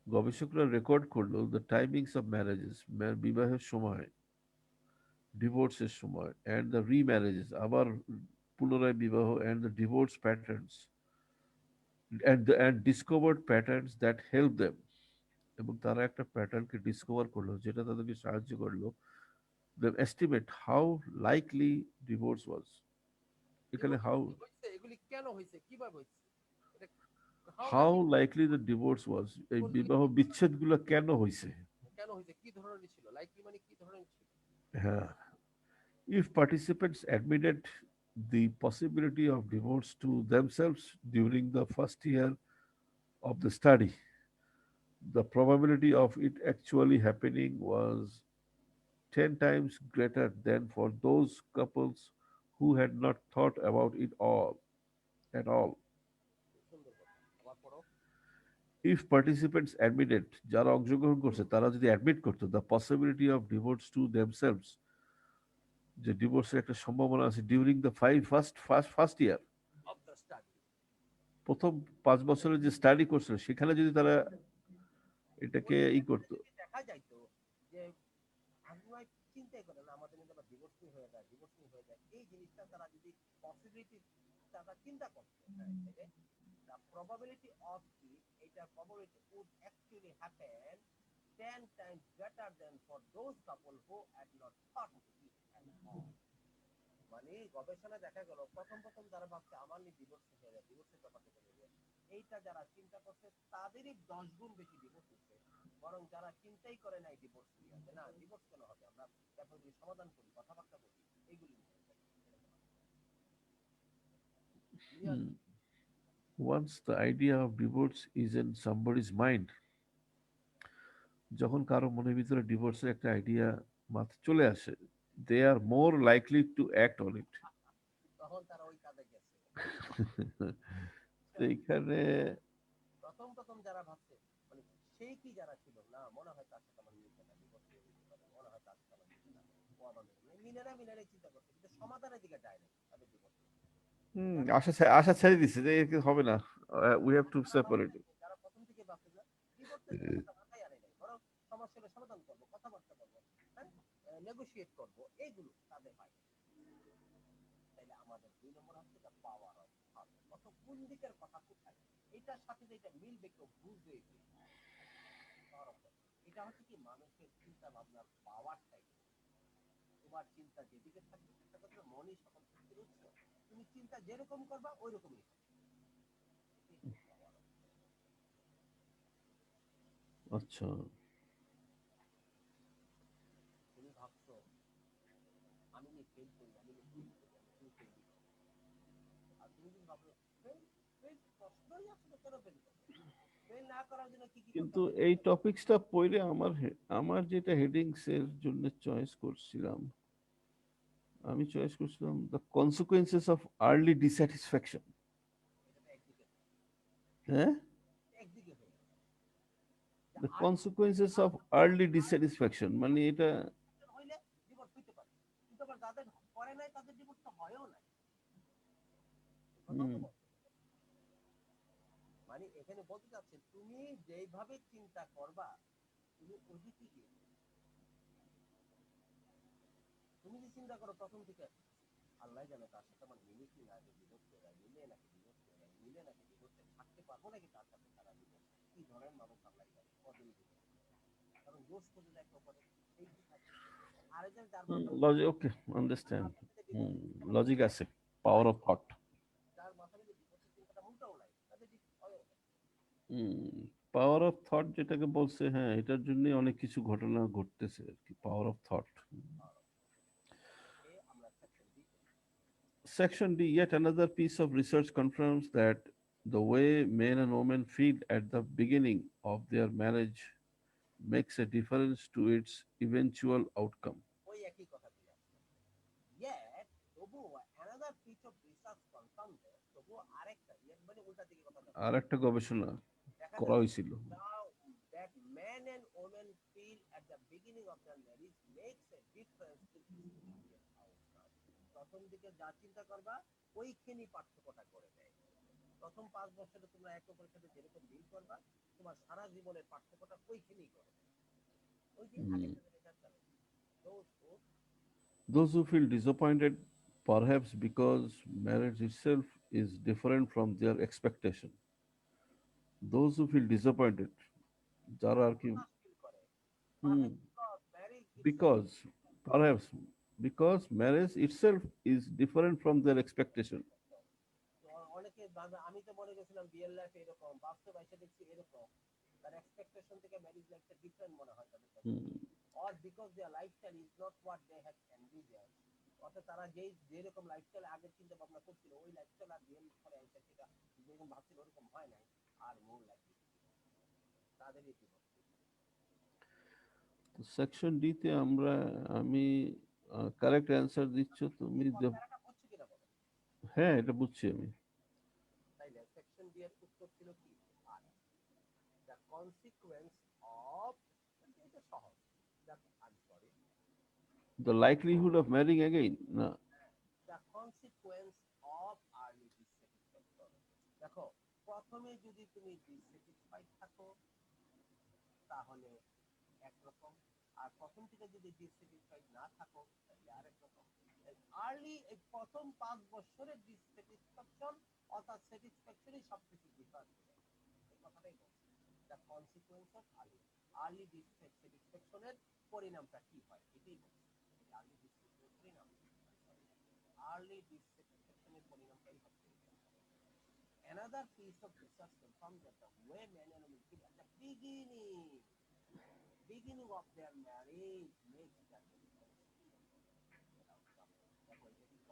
গবেষকরা রেকর্ড করলো দ্য টাইমিংস অফ ম্যারেজেস, বিবাহের সময়, ডিভোর্সের সময়, অ্যান্ড দ্য রিম্যারেজেস, আবার পুনরায় বিবাহ, and the divorce patterns and discovered patterns that help them, এবং তারা একটা প্যাটার্নকে ডিসকভার করলো যেটা তাদেরকে সাহায্য করলো them estimate how likely divorce was. এখানে এগুলি কেন হয়েছে, কিভাবে হয়েছে, এটা how how lucky, likely the divorce was, এই কোনগুলি বিবাহ বিচ্ছেদগুলো কেন হয়েছে। কেন হয়েছে, কি ধরনের ছিল, লাইকলি মানে কি ধরনের ছিল। হ্যাঁ, if participants admitted the possibility of divorce to themselves during the first year of the study, the probability of it actually happening was 10 times greater than for those couples who had not thought about it all at all. সুন্দর কথা, আবার পড়ো। If participants admitted, যারা অংশগ্রহণ করছে তারা যদি admit করতো the possibility of divorce to themselves, যে ডিভোর্সের একটা সম্ভাবনা আছে during the first year, of the study, প্রথম 5 বছরের যে স্টাডি করছিল সেখানে যদি তারা এটাকে করতো। দেখা যাইতো যে আমি চিন্তাই করে না, আমাদের হয়ে যায়, ডিভোর্সিং হয়ে যায়, এই জিনিসটা তারা যদি পসিবিলিটি তারা চিন্তা করতো, হ্যাঁ, তাহলে the probability of it, এটা probability would actually happen 10 times better than for those couple who had not thought it at all. মানে গবেষণা দেখা গেল প্রথম প্রথম যারা ভাবছে আমার নিয়ে ডিভোর্স হয়ে যায়, ডিভোর্সের ব্যাপারটা চলে যায়, এইটা যারা চিন্তা করছে তাদেরই 10 গুণ বেশি ডিভোর্স হচ্ছে, বরং যারা চিন্তাই করে নাই ডিভোর্স নিয়ে, যে না ডিভোর্স কেন হবে, আমরা ব্যাপারগুলি সমাধান করি, কথাবার্তা বলি, এইগুলি নিয়ে clear. Hmm. Once the idea of divorce is in somebody's mind, যখন কারো মনের ভিতরে ডিভোর্সের একটা আইডিয়া মাথায় চলে আসে, they are more likely to act on it. তখন তারা ওই কাজে গেছে। তো এইখানে প্রথম প্রথম যারা ভাবছে, মানে সেই কি যারা ছিল না, মনে হয় তার সাথে আমার মিলছে না, ডিভোর্স হয়ে যেতে পারে, মনে হয় তার সাথে আমার মিলছে না, ও আমাদের মিলে না চিন্তা করছে, কিন্তু সমাধানের দিকে যায় না তাদের ডিভোর্স। আশা ছেড়ে দিছে যে এর হবে না, উই হ্যাভ টু সেপারেট। যারা প্রথম থেকে ভাবছে না ডিভোর্সের ব্যাপারটা মাথায় আনে নাই, বরং সমস্যার সমাধান করবো, কথাবার্তা বলবো, হ্যাঁ, নেগোশিয়েট করবো, এইগুলো তাদের হয়। তাইলে আমাদের 2 নম্বর হচ্ছে দ্য পাওয়ার অফ থট, কত কোন দিকের কথা কোথায়, এটার সাথে যেটা মিলবে কেউ বুঝবে, এটা হচ্ছে কি মানুষের চিন্তা ভাবনার পাওয়ারটাই। তোমার চিন্তা যেদিকে থাকবে, একটা কথা মনই সকল শক্তির উৎস, তুমি চিন্তা যেরকম করবা ওই রকমই হবে। আচ্ছা, তুমি ভাবছো আমি নি ফেল করি, আমি নি ফেল করি, আমি তুমি ফেল দিই, আর তুমি যদি ভাবছো ফেল, ফেল প্রশ্নই আসলে কেন ফেল করবে, ফেল না করার জন্য কি কি করতে কিন্তু হবে এই টপিকসটা পড়ে আমার যেটা হেডিংস এর জন্য চয়েস করছিলাম, আমি চয়েস করছিলাম the consequences of early dissatisfaction. এটা একদিকে, হ্যাঁ, একদিকে হয়ে গেল যে দ্য আর কনসিকুয়েন্সেস অফ আর্লি ডিস্যাটিসফ্যাকশন মানে এটা। হইলে ডিভোর্স হইতে পারে, কিন্তু আবার যাদের করে নাই তাদের ডিভোর্স তো হয়ও নাই, কথাও হুম, তো বল। মানে এখানে বলতে চাচ্ছে তুমি যেইভাবে চিন্তা করবা তুমি ওইদিকে গিয়ে, তুমি যে চিন্তা করো প্রথম থেকে আল্লাহ জানে তার সাথে আমার মিলে কি না, যে ডিভোর্স করে মিলে নাকি ডিভোর্স করে মিলে নাকি ডিভোর্সে থাকতে পারবো নাকি তার সাথে সারা জীবন, কি ধরনের মানুষ আল্লাহ জানে, কতই দিবে, কারণ দোষ করে দেয় করে এই কি থাকে, আরেকজন যার মাথার লজিক, ওকে, আন্ডারস্ট্যান্ড। ডিভোর্স লজিক আছে, পাওয়ার অফ থট। যার মাথার ডিভোর্সের চিন্তাটা উল্টাও নাই, তাদের ডিভোর্স হয়ও না। পাওয়ার অফ থট যেটাকে বলছে, হ্যাঁ, এটার জন্য অনেক কিছু ঘটনা ঘটতেছে আর কি, পাওয়ার অফ থট। এ আমরা section D. Section D, yet another piece of research confirms that the way men and women feel at the beginning of their marriage makes a difference to its eventual outcome. ওই একই কথা দিয়ে আসছে, yet তবুও another piece of research confirmed that, তবুও আরেকটা yet মানে উল্টা দিকে কথা যাচ্ছে, আর একটা গবেষণা দেখা করা যাচ্ছে হয়েছিল। now that men and women feel at the beginning of their marriage makes a difference to its immediate outcome, প্রথম দিকে যা চিন্তা করবা ওইখানেই পার্থক্যটা করে দেয়, প্রথম 5 বছরে তোমরা একে অপরের সাথে যেরকম ডিল করবা তোমার সারা জীবনের পার্থক্যটা ওইখানেই করে দেয়, ওই যে Hmm. আগের সাথে রেজাল্ট চালাবে those who Those who feel disappointed, perhaps because marriage itself is different from their expectation. Those who feel disappointed, যারা আর কি, হতাশ ফিল করে, hmm, marriage itself, because perhaps because marriage itself is different from their expectation. অনেকে আমি তো মনে করছিলাম real life এরকম, বাস্তব এসে দেখছি এরকম, তার এক্সপেকটেশন থেকে ম্যারেজ লাইফটা ডিফারেন্ট মনে হয় তাদের কাছে, Hmm. Or because their lifestyle is not what they have envision, অর্থাৎ তারা যেরকম লাইফস্টাইল আগে চিন্তা ভাবনা করছিল ওই লাইফস্টাইল আর রিয়েল করে এসে সেটা যেরকম ভাবছিল ওরকম হয় নাই, আর মূল লাইফ তাদেরই কি সেকশন ডি তে আমি কারেক্ট অ্যান্সার দিচ্ছ তুমি প্যারাটা হচ্ছে কিনা বলো। হ্যাঁ, এটা বুঝছি আমি। তাইলে সেকশন ডি এর উত্তর ছিল কি, আর দ্য কনসিকুয়েন্স অফ, এটা সহজ, I sorry, the likelihood of marrying again না। The consequence of early dissatisfaction, দেখো প্রথমে যদি তুমি ডিসস্যাটিসফাইড থাকো তাহলে একরকম, আর প্রথম থেকে যদি ডিসস্যাটিসফাইড না থাকো তাহলে আরেক রকম। আর্লি এই প্রথম 5 বছরের ডিসস্যাটিসফ্যাকশন অর্থাৎ স্যাটিসফ্যাকশনই সবকিছু ডিফার করে, এই কথাটাই বলছি। দ্য কনসিকুয়েন্স অফ আর্লি ডিসস্যাটিসফ্যাকশনের পরিণামটা কি হয় এটাই বলছি। আর্লি ডিসস্যাটিসফ্যাকশনের পরিণাম, আর্লি ডিসস্যাটিসফ্যাকশনের পরিণামটাই হচ্ছে। Another piece of research confirmed that the way men and women feel at the beginning of their marriage makes their outcome. দেখো এটা কিন্তু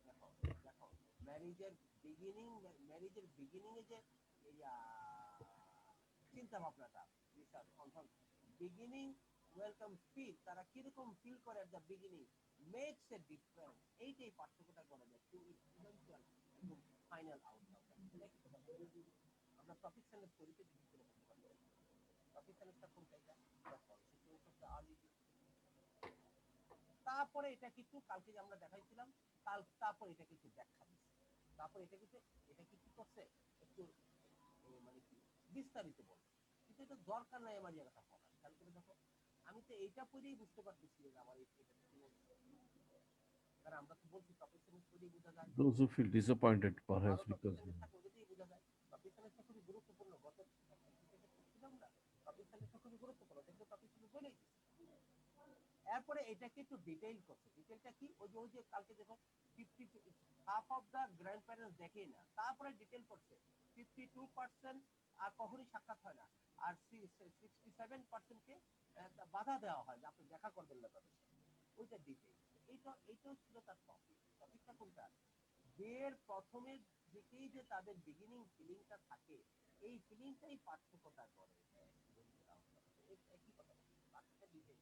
দেখো দেখো ম্যারেজের বিগিনিং এ যে চিন্তা ভাবনাটা research confirm beginning welcome feel, তারা কিরকম ফিল করে at the beginning makes a difference, এইটাই পার্থক্যটা করা যায় টু ইভেন্চুয়াল একদম ফাইনাল আউটকাম। আমরা টপিক সেন্টেন্স করিতে যদি করে করতে পারি, টপিক সেন্টেন্সটা কোনটা, এটা কনসিকুয়েন্স অফ দ্য আর্লি। তারপরে এটা কিন্তু কালকে যে আমরা দেখাইছিলাম, তারপর এটা কিন্তু ব্যাখ্যা দিচ্ছে, তারপর এটা কিন্তু কি করছে একটু মানে কি বিস্তারিত বলছে, কিন্তু এটা দরকার নাই আমার জায়গাটা পড়া। খেয়াল করে দেখো, আমি তো এইটা পড়েই বুঝতে পারতেছি যে আমার কারণ আমরা তো বলছি টপিক সেন্টেন্স পড়েই বোঝা যায়, Those who feel disappointed, আরো perhaps টপিক because সেন্টেন্স থাকে ওটাই বোঝা যায়। টপিক সেন্টেন্সটা খুবই গুরুত্বপূর্ণ, গত পড়ছিলাম না, টপিক সেন্টেন্সটা খুবই গুরুত্বপূর্ণ, কিন্তু টপিক সেন্টেন্স বলেই দিচ্ছে। এরপরে এটাকে একটু ডিটেইল করছে, ডিটেইলটা কি ওই যে কালকে দেখো 50 half of the grandparents দেখেই না, তারপরে ডিটেইল করছে 52% আর কখনোই সাক্ষাৎ হয় না, আর 67%কে বাধা দেওয়া হয় যে আপনি দেখা করবেন না তাদের সাথে, ওইটা ডিটেইল। এইটাও ছিল তার টপিকটা কোনটা, বিয়ের প্রথমের দিকেই যে তাদের বিগিনিং ফিলিংটা থাকে, এই ফিলিংটাই পার্থক্যটা করে। একই কথা বাকিটা detail.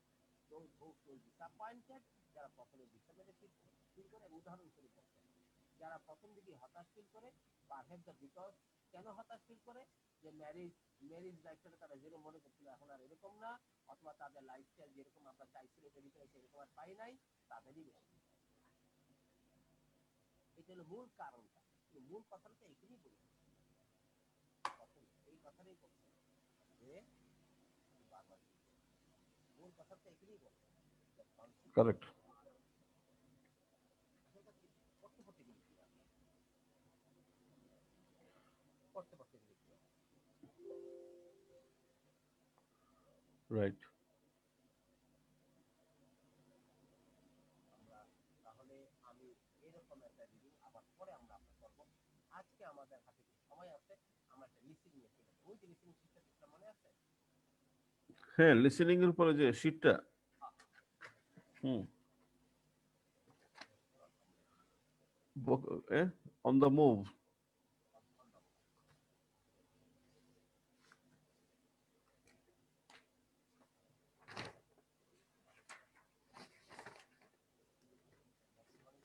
those who feel disappointed, যারা প্রথমে disappointed ফিল করে, উদাহরণস্বরূপ বলছেন যারা প্রথম দিকে হতাশ ফিল করে, পারহ্যাপস দ্য বিকজ, কেন হতাশ ফিল করে, যে ম্যারেজ লাইফটা তারা যেরকম মনে করছিল এখন আর এরকম না, অথবা তাদের লাইফস্টাইল যেরকম আমরা চাইছিল সেরকম আর পাই নাই, তাদেরই বেশি। এটা হলো মূল কারণটা, মূল কথাটা তো এখানেই বলছি, এই কথাটাই বলছে যে বারবার মূল কথাটা এখানেই বলছে। correct. Right. তাহলে আমি এরকম একটা রিডিং আবার পরে আমরা করব। আজকে আমাদের হাতে সময় আছে, আমরা একটা লিসেনিং এ চলে যাবো। ওই যে লিসেনিং শিটটা মনে আছে? হ্যাঁ, লিসেনিং এর পরে যে শীটটা, হুম, on the move,